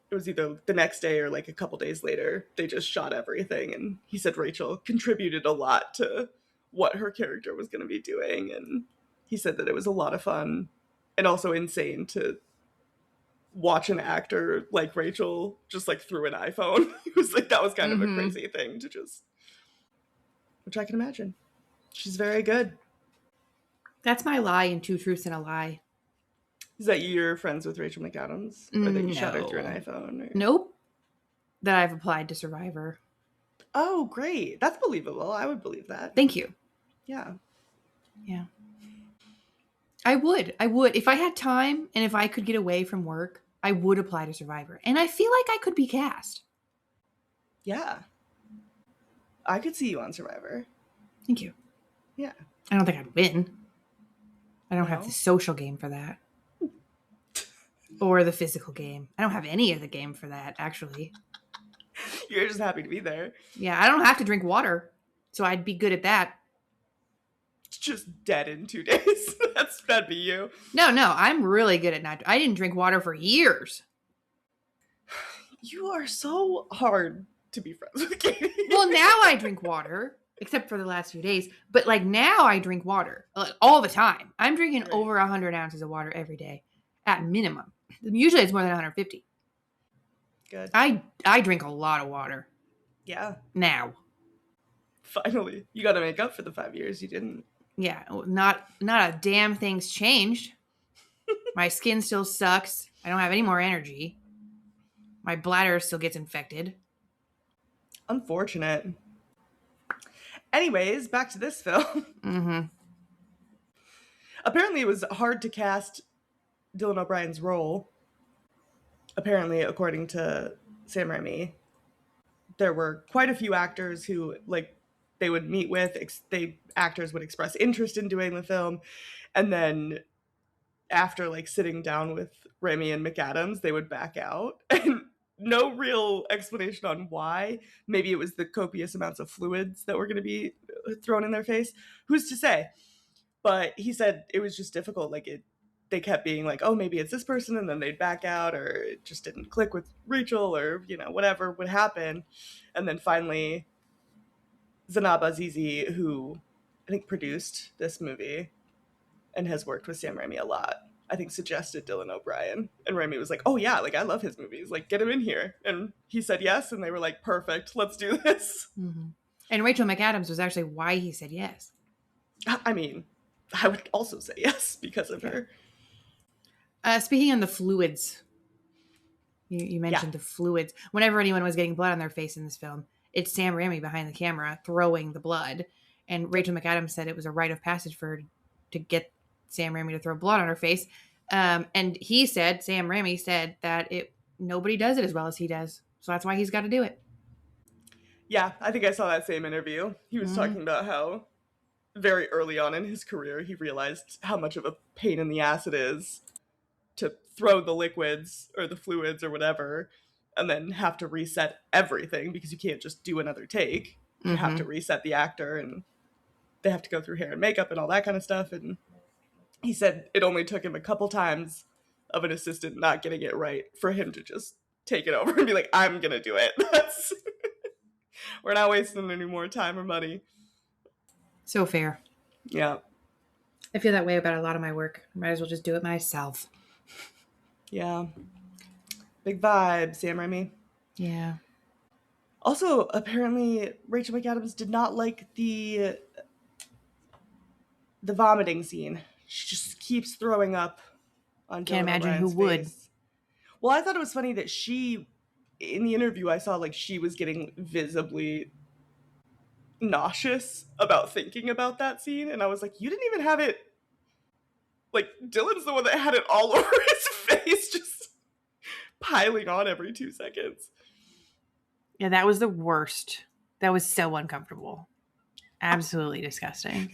it was either the next day or like a couple days later, they just shot everything. And he said Rachel contributed a lot to what her character was going to be doing. And he said that it was a lot of fun and also insane to watch an actor like Rachel just like through an iPhone. It was like, that was kind of a crazy thing to just, which I can imagine. She's very good. That's my lie in Two Truths and a Lie. Is that you're friends with Rachel McAdams? Or that you shot her through an iPhone? Or... Nope. That I've applied to Survivor. Oh, great. That's believable. I would believe that. Thank you. Yeah. Yeah. I would. If I had time and if I could get away from work, I would apply to Survivor. And I feel like I could be cast. Yeah. I could see you on Survivor. Thank you. Yeah. I don't think I'd win. I don't have the social game for that. Or the physical game. I don't have any of the game for that, actually. You're just happy to be there. Yeah, I don't have to drink water. So I'd be good at that. Just dead in 2 days. That'd be you. No, I'm really good at not. I didn't drink water for years. You are so hard to be friends with, Katie. Well, now I drink water, except for the last few days. But like now I drink water like, all the time. I'm drinking over 100 ounces of water every day at minimum. Usually it's more than 150. Good. I drink a lot of water. Yeah. Now. Finally. You got to make up for the 5 years you didn't. Yeah, not a damn thing's changed. My skin still sucks. I don't have any more energy. My bladder still gets infected. Unfortunate. Anyways, back to this film. Mm-hmm. Apparently it was hard to cast Dylan O'Brien's role. Apparently, according to Sam Raimi, there were quite a few actors who, like, they would meet with, actors would express interest in doing the film, and then after, like, sitting down with Raimi and McAdams, they would back out, and no real explanation on why. Maybe it was the copious amounts of fluids that were going to be thrown in their face. Who's to say? But he said it was just difficult, like, they kept being like, oh, maybe it's this person, and then they'd back out, or it just didn't click with Rachel, or, you know, whatever would happen. And then finally, Zanab Azizi, who I think produced this movie and has worked with Sam Raimi a lot, I think suggested Dylan O'Brien. And Raimi was like, oh yeah, like, I love his movies. Like, get him in here. And he said yes, and they were like, perfect, let's do this. Mm-hmm. And Rachel McAdams was actually why he said yes. I mean, I would also say yes because of her. Speaking of the fluids, you mentioned the fluids. Whenever anyone was getting blood on their face in this film, it's Sam Raimi behind the camera throwing the blood. And Rachel McAdams said it was a rite of passage for her to get Sam Raimi to throw blood on her face. And Sam Raimi said that nobody does it as well as he does. So that's why he's got to do it. Yeah, I think I saw that same interview. He was talking about how very early on in his career, he realized how much of a pain in the ass it is to throw the liquids or the fluids or whatever and then have to reset everything because you can't just do another take. You have to reset the actor and they have to go through hair and makeup and all that kind of stuff. And he said it only took him a couple times of an assistant not getting it right for him to just take it over and be like, I'm going to do it. We're not wasting any more time or money. So fair. Yeah. I feel that way about a lot of my work. I might as well just do it myself. Yeah. Big vibe, Sam Raimi. Yeah. Also, apparently, Rachel McAdams did not like the vomiting scene. She just keeps throwing up on Can't Dylan imagine O'Brien's who would. face. Well, I thought it was funny that in the interview, I saw like she was getting visibly nauseous about thinking about that scene, and I was like, you didn't even have it. Like, Dylan's the one that had it all over his face, just piling on every 2 seconds. Yeah, that was the worst. That was so uncomfortable. Absolutely disgusting.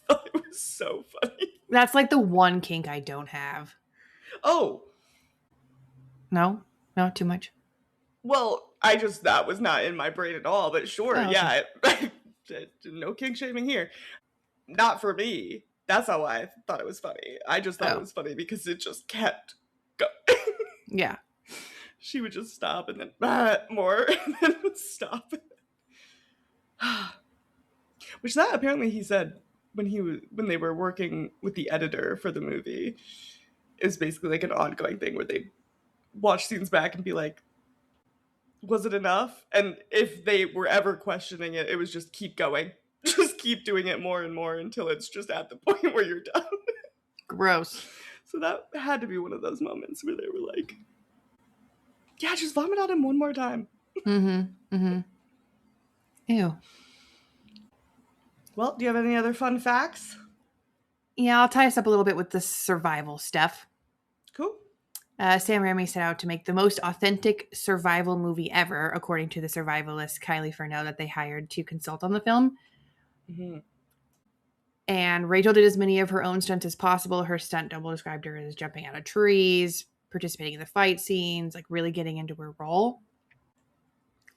It was so funny. That's like the one kink I don't have. Oh. No, too much. Well, that was not in my brain at all, but sure, Oh, okay. yeah. No kink shaming here. Not for me. That's how I thought it was funny. I just thought it was funny because it just kept going. Yeah. She would just stop and then more and then stop. Which that apparently he said when they were working with the editor for the movie is basically like an ongoing thing where they watch scenes back and be like, was it enough? And if they were ever questioning it, it was just keep going. Just keep doing it more and more until it's just at the point where you're done. Gross. So that had to be one of those moments where they were like, yeah, just vomit on him one more time. Ew. Well, do you have any other fun facts? Yeah, I'll tie us up a little bit with the survival stuff. Cool. Sam Raimi set out to make the most authentic survival movie ever, according to the survivalist Kylie Furneaux that they hired to consult on the film. Mm-hmm. And Rachel did as many of her own stunts as possible. Her stunt double described her as jumping out of trees, participating in the fight scenes, like really getting into her role.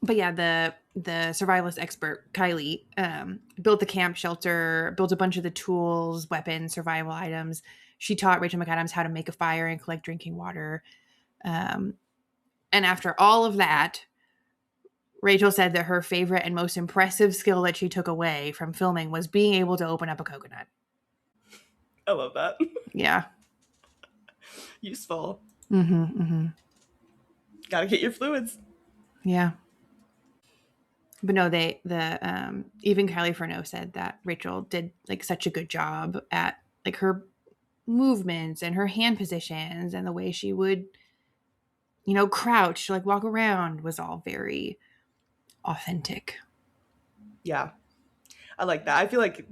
But yeah, the survivalist expert, Kylie, built the camp shelter, built a bunch of the tools, weapons, survival items. She taught Rachel McAdams how to make a fire and collect drinking water. And after all of that, Rachel said that her favorite and most impressive skill that she took away from filming was being able to open up a coconut. I love that. Yeah. Useful. Mm-hmm. Gotta get your fluids. Yeah. But no, even Kylie Furneaux said that Rachel did like such a good job at like her movements and her hand positions and the way she would, crouch, like walk around was all very authentic. Yeah. I like that. I feel like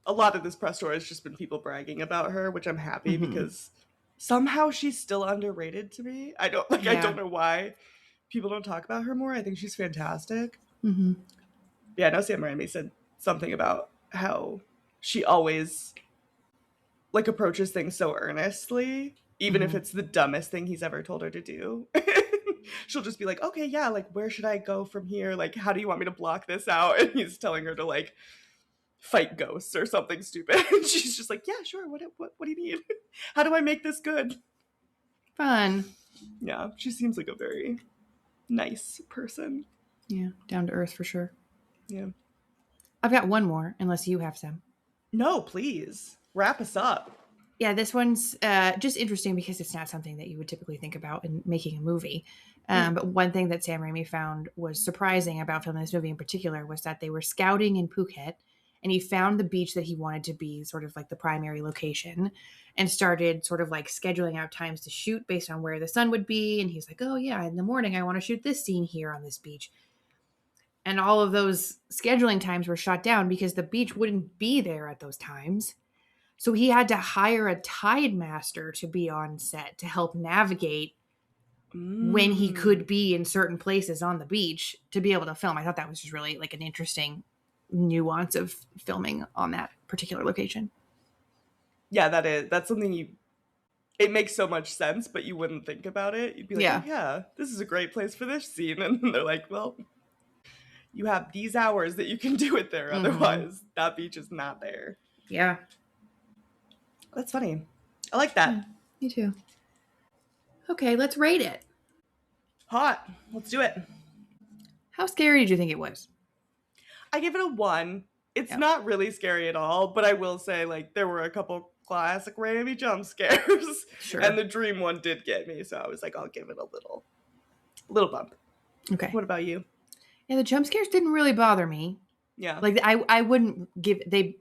a lot of this press tour has just been people bragging about her, which I'm happy because somehow she's still underrated to me. I don't know why people don't talk about her more. I think she's fantastic. Mm-hmm. Yeah, I know Sam Raimi said something about how she always like approaches things so earnestly, even if it's the dumbest thing he's ever told her to do. She'll just be like, okay, yeah, like where should I go from here? Like, how do you want me to block this out? And he's telling her to like fight ghosts or something stupid. And she's just like, yeah, sure. What do you need? How do I make this good? Fun. Yeah, she seems like a very nice person. Yeah, down to earth for sure. Yeah. I've got one more, unless you have some. No, please. Wrap us up. Yeah, this one's just interesting because it's not something that you would typically think about in making a movie. But one thing that Sam Raimi found was surprising about filming this movie in particular was that they were scouting in Phuket, and he found the beach that he wanted to be sort of like the primary location and started sort of like scheduling out times to shoot based on where the sun would be. And he's like, oh yeah, in the morning, I want to shoot this scene here on this beach. And all of those scheduling times were shot down because the beach wouldn't be there at those times. So he had to hire a tide master to be on set to help navigate when he could be in certain places on the beach to be able to film. I thought that was just really like an interesting nuance of filming on that particular location. Yeah, that's something it makes so much sense, but you wouldn't think about it. You'd be like, Yeah. oh yeah, this is a great place for this scene. And they're like, well, you have these hours that you can do it there. Otherwise, that beach is not there. Yeah. That's funny. I like that. Yeah, me too. Okay, let's rate it. Hot. Let's do it. How scary did you think it was? I give it a 1. It's Yeah. not really scary at all, but I will say, like, there were a couple classic Raimi jump scares. Sure. And the dream one did get me, so I was like, I'll give it a little bump. Okay. What about you? Yeah, the jump scares didn't really bother me. Yeah. Like I wouldn't give they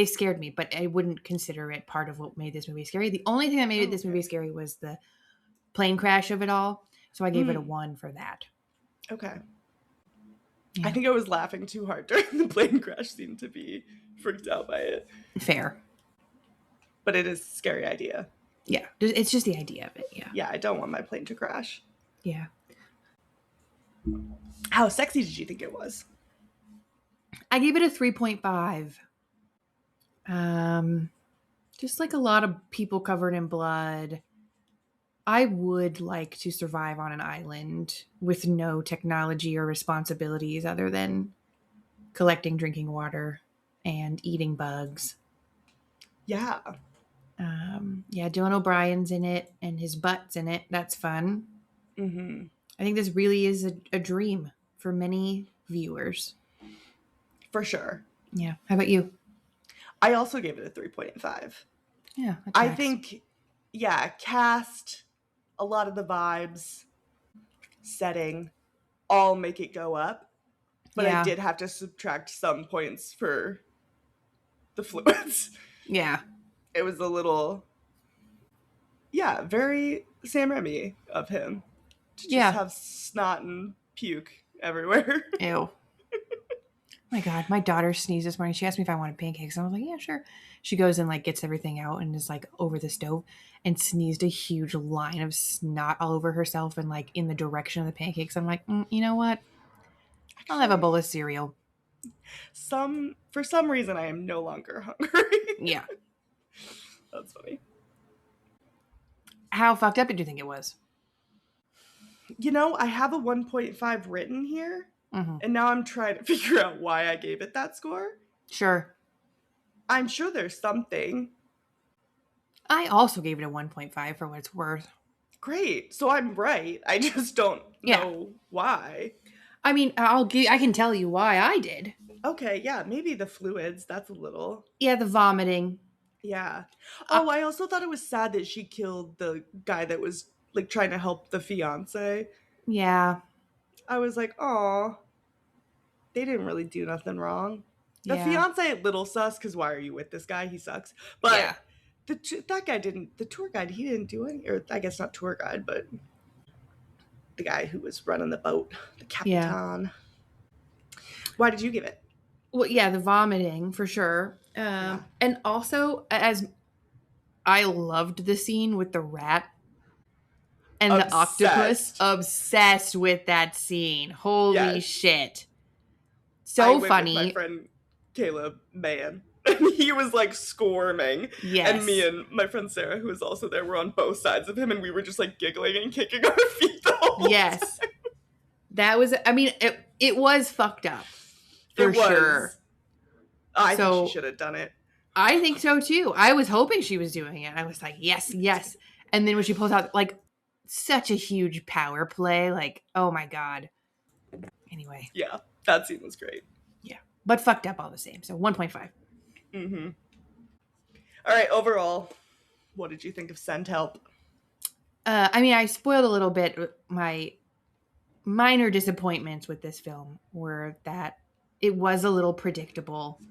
scared me, but I wouldn't consider it part of what made this movie scary. The only thing that made this movie scary was the plane crash of it all. So I gave it a 1 for that. Okay. Yeah. I think I was laughing too hard during the plane crash scene to be freaked out by it. Fair. But it is a scary idea. Yeah. It's just the idea of it. Yeah. Yeah, I don't want my plane to crash. Yeah. How sexy did you think it was? I gave it a 3.5. Just like a lot of people covered in blood. I would like to survive on an island with no technology or responsibilities other than collecting drinking water and eating bugs. Yeah. Yeah, Dylan O'Brien's in it and his butt's in it. That's fun. Mm-hmm. I think this really is a dream for many viewers. For sure. Yeah. How about you? I also gave it a 3.5. Yeah. that I tracks. think, yeah, cast, a lot of the vibes, setting, all make it go up. But Yeah. I did have to subtract some points for the fluids. Yeah. It was a little, yeah, very Sam Raimi of him. To just have snot and puke everywhere. Ew. My God, my daughter sneezed this morning. She asked me if I wanted pancakes. And I was like, yeah, sure. She goes and like gets everything out and is like over the stove and sneezed a huge line of snot all over herself and like in the direction of the pancakes. I'm like, you know what? I'll have a bowl of cereal. For some reason, I am no longer hungry. Yeah. That's funny. How fucked up did you think it was? You know, I have a 1.5 written here. Mm-hmm. And now I'm trying to figure out why I gave it that score. Sure. I'm sure there's something. I also gave it a 1.5 for what it's worth. Great. So I'm right. I just don't know why. I mean, I can tell you why I did. Okay, yeah, maybe the fluids. That's a little. Yeah, the vomiting. Yeah. Oh, I also thought it was sad that she killed the guy that was like trying to help the fiance. Yeah. I was like, oh, they didn't really do nothing wrong. The Yeah. fiance, little sus, because why are you with this guy? He sucks. But Yeah. that guy didn't. The tour guide, he didn't do any. Or I guess not tour guide, but the guy who was running the boat, the captain. Yeah. Why did you give it? Well, yeah, the vomiting for sure. And also, as I loved the scene with the rat and the octopus. Obsessed with that scene. Holy shit. So funny. With my friend Caleb Mann. And he was like squirming. Yes. And me and my friend Sarah, who was also there, were on both sides of him, and we were just like giggling and kicking our feet the whole time. That was, I mean, it was fucked up. For sure. I think she should have done it. I think so too. I was hoping she was doing it. I was like, yes. And then when she pulls out, like, such a huge power play. Like, oh my God. Anyway. Yeah, that scene was great. Yeah. But fucked up all the same. So 1.5. Mm-hmm. All right, overall, what did you think of Send Help? I mean, I spoiled a little bit. My minor disappointments with this film were that it was a little predictable.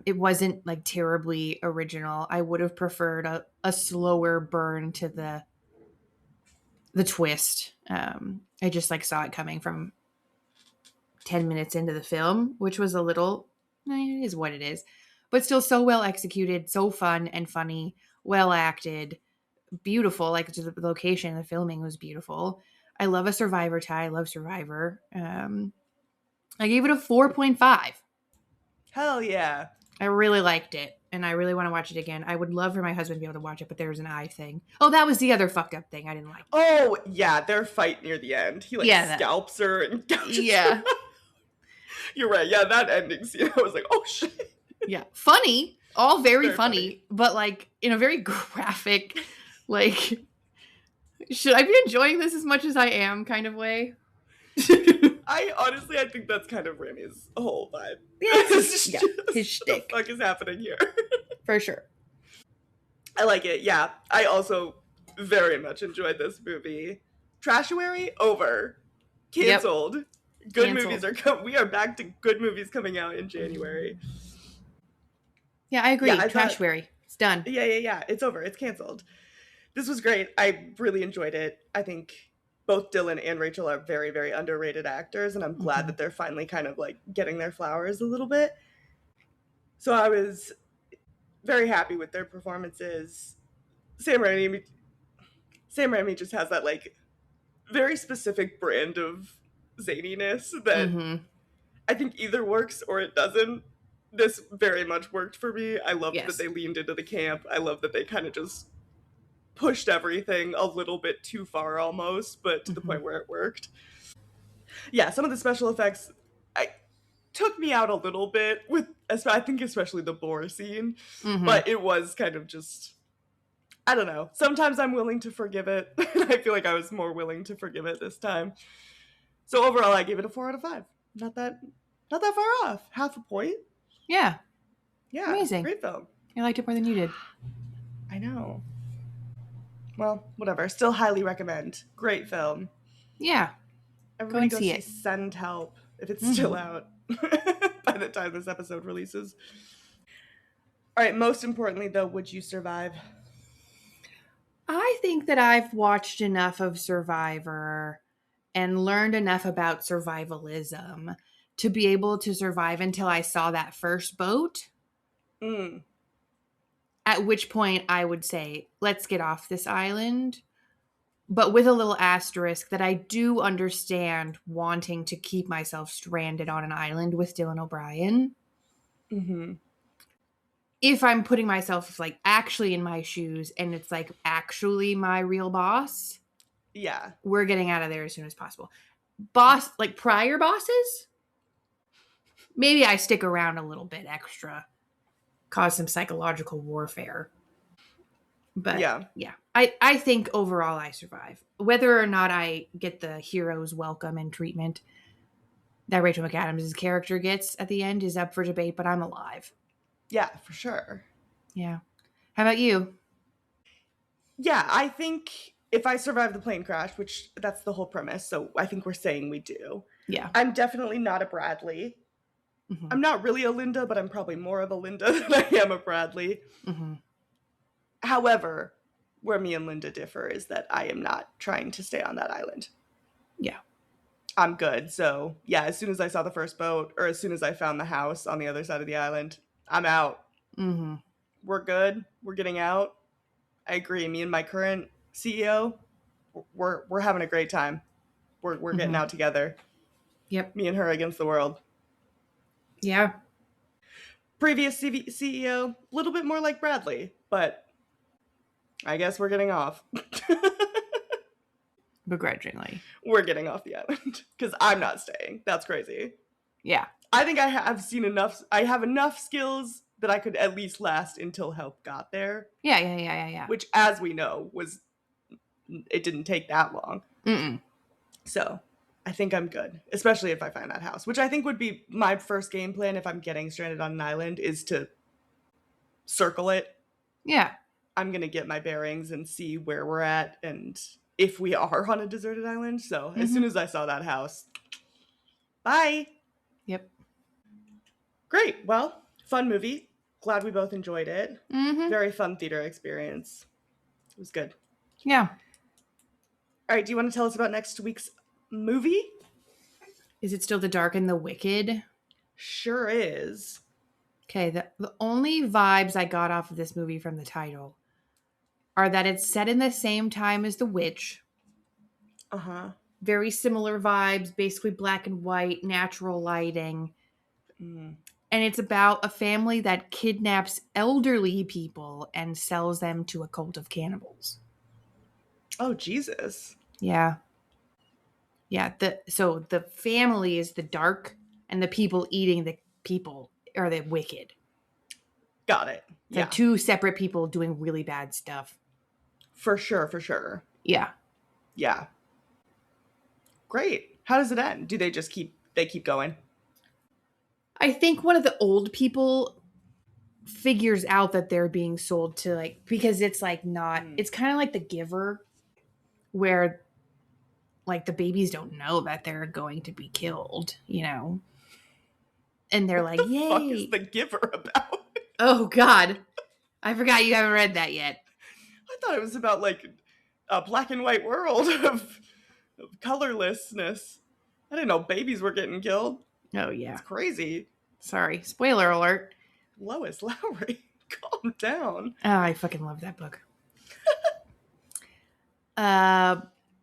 It wasn't like terribly original. I would have preferred a slower burn to the twist. I just like saw it coming from 10 minutes into the film, which was a little, it is what it is. but still so well executed, so fun and funny, well acted, beautiful. Like just the location, the filming was beautiful. I love a Survivor tie. I love Survivor. I gave it a 4.5. Hell yeah. I really liked it, and I really want to watch it again. I would love for my husband to be able to watch it, but there's an eye thing. Oh, that was the other fucked up thing I didn't like. Oh, yeah, their fight near the end. He, like, scalps her and gouges her. You're right. Yeah, that ending scene, I was like, oh, shit. Yeah. Funny. All very funny, but, like, in a very graphic, like, should I be enjoying this as much as I am kind of way? I think that's kind of Rami's whole vibe. Yeah, his shtick. What the fuck is happening here? For sure. I like it, yeah. I also very much enjoyed this movie. Trashuary, over. Canceled. Yep. Good Canceled. movies we are back to good movies coming out in January. Yeah, I agree. Yeah, Trashuary. It's done. Yeah. It's over. It's canceled. This was great. I really enjoyed it. I think both Dylan and Rachel are very, very underrated actors, and I'm glad that they're finally kind of like getting their flowers a little bit. So I was very happy with their performances. Sam Raimi just has that like very specific brand of zaniness that I think either works or it doesn't. This very much worked for me. I loved that they leaned into the camp. I love that they kind of just pushed everything a little bit too far almost, but to the point where it worked. Yeah, some of the special effects took me out a little bit with, I think especially the boar scene, but it was kind of just, I don't know. Sometimes I'm willing to forgive it. I feel like I was more willing to forgive it this time. So overall, I gave it a 4 out of 5. Not that far off. Half a point. Yeah. Yeah. Amazing. Great film. I liked it more than you did. I know. Well, whatever. Still highly recommend. Great film. Yeah. Everybody go see it. Send Help if it's still out by the time this episode releases. All right. Most importantly, though, would you survive? I think that I've watched enough of Survivor and learned enough about survivalism to be able to survive until I saw that first boat. At which point I would say, let's get off this island. But with a little asterisk that I do understand wanting to keep myself stranded on an island with Dylan O'Brien. If I'm putting myself like actually in my shoes and it's like actually my real boss. Yeah. We're getting out of there as soon as possible. Boss, like prior bosses, maybe I stick around a little bit extra, cause some psychological warfare. But yeah. I think overall I survive. Whether or not I get the hero's welcome and treatment that Rachel McAdams' character gets at the end is up for debate, but I'm alive. Yeah, for sure. Yeah. How about you? Yeah, I think if I survive the plane crash, which that's the whole premise, so I think we're saying we do. Yeah. I'm definitely not a Bradley. I'm not really a Linda, but I'm probably more of a Linda than I am a Bradley. However, where me and Linda differ is that I am not trying to stay on that island. Yeah. I'm good. So, yeah, as soon as I saw the first boat, or as soon as I found the house on the other side of the island, I'm out. We're good. We're getting out. I agree. Me and my current CEO, we're having a great time. We're getting out together. Yep. Me and her against the world. Yeah. Previous CEO, a little bit more like Bradley, but I guess we're getting off. Begrudgingly. We're getting off the island because I'm not staying. That's crazy. Yeah. I think I have seen enough. I have enough skills that I could at least last until help got there. Yeah. Which, as we know, it didn't take that long. So I think I'm good, especially if I find that house, which I think would be my first game plan if I'm getting stranded on an island, is to circle it. Yeah. I'm going to get my bearings and see where we're at and if we are on a deserted island. So as soon as I saw that house, bye. Yep. Great. Well, fun movie. Glad we both enjoyed it. Very fun theater experience. It was good. Yeah. All right. Do you want to tell us about next week's movie? Is it still The Dark and the Wicked? Sure is. Okay, the only vibes I got off of this movie from the title are that it's set in the same time as The Witch. Uh-huh. Very similar vibes, basically black and white, natural lighting. Mm. And it's about a family that kidnaps elderly people and sells them to a cult of cannibals. Oh, Jesus. Yeah. Yeah, so the family is the dark and the people eating the people are the wicked. Got it. It's Yeah. like two separate people doing really bad stuff. For sure, for sure. Yeah. Yeah. Great. How does it end? Do they just keep going? I think one of the old people figures out that they're being sold to, like, because it's like not, it's kind of like The Giver, where like the babies don't know that they're going to be killed, you know? And they're like, What the fuck yay. is The Giver about? Oh, God. I forgot you haven't read that yet. I thought it was about like a black and white world of colorlessness. I didn't know babies were getting killed. Oh, yeah. It's crazy. Sorry. Spoiler alert. Lois Lowry, calm down. Oh, I fucking love that book.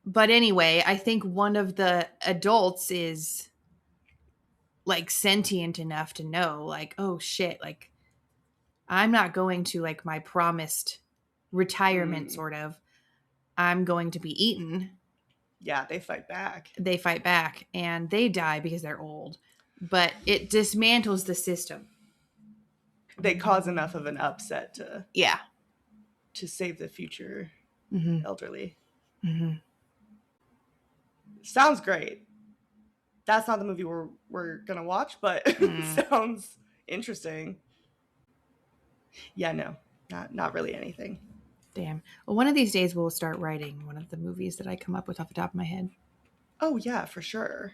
But anyway, I think one of the adults is like sentient enough to know, like, oh shit, like I'm not going to like my promised retirement sort of. I'm going to be eaten. Yeah, they fight back. They fight back and they die because they're old. But it dismantles the system. They cause enough of an upset Yeah. to save the future elderly. Mm-hmm. Sounds great. That's not the movie we're gonna watch, but sounds interesting. Yeah, no, not really anything. Damn. Well, one of these days we'll start writing one of the movies that I come up with off the top of my head. Oh yeah, for sure.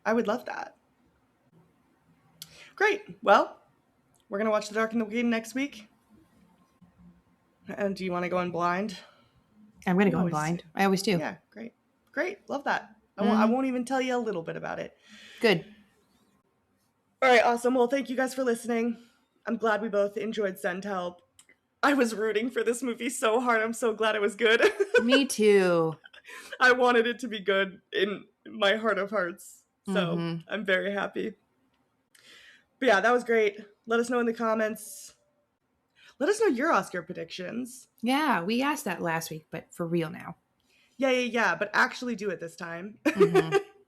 I would love that. Great. Well, we're gonna watch The Dark and the Wicked next week. And do you want to go in blind? I'm going to go in Always blind. do. I always do. Yeah, great. Love that. I won't even tell you a little bit about it. Good. All right, awesome. Well, thank you guys for listening. I'm glad we both enjoyed Send Help. I was rooting for this movie so hard. I'm so glad it was good. Me too. I wanted it to be good in my heart of hearts. So I'm very happy. But yeah, that was great. Let us know in the comments. Let us know your Oscar predictions. Yeah, we asked that last week, but for real now. Yeah. But actually do it this time.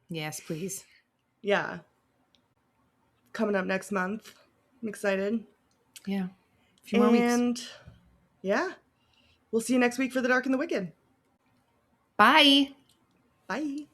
Yes, please. Yeah. Coming up next month. I'm excited. Yeah. A few more weeks. And yeah, we'll see you next week for The Dark and the Wicked. Bye. Bye.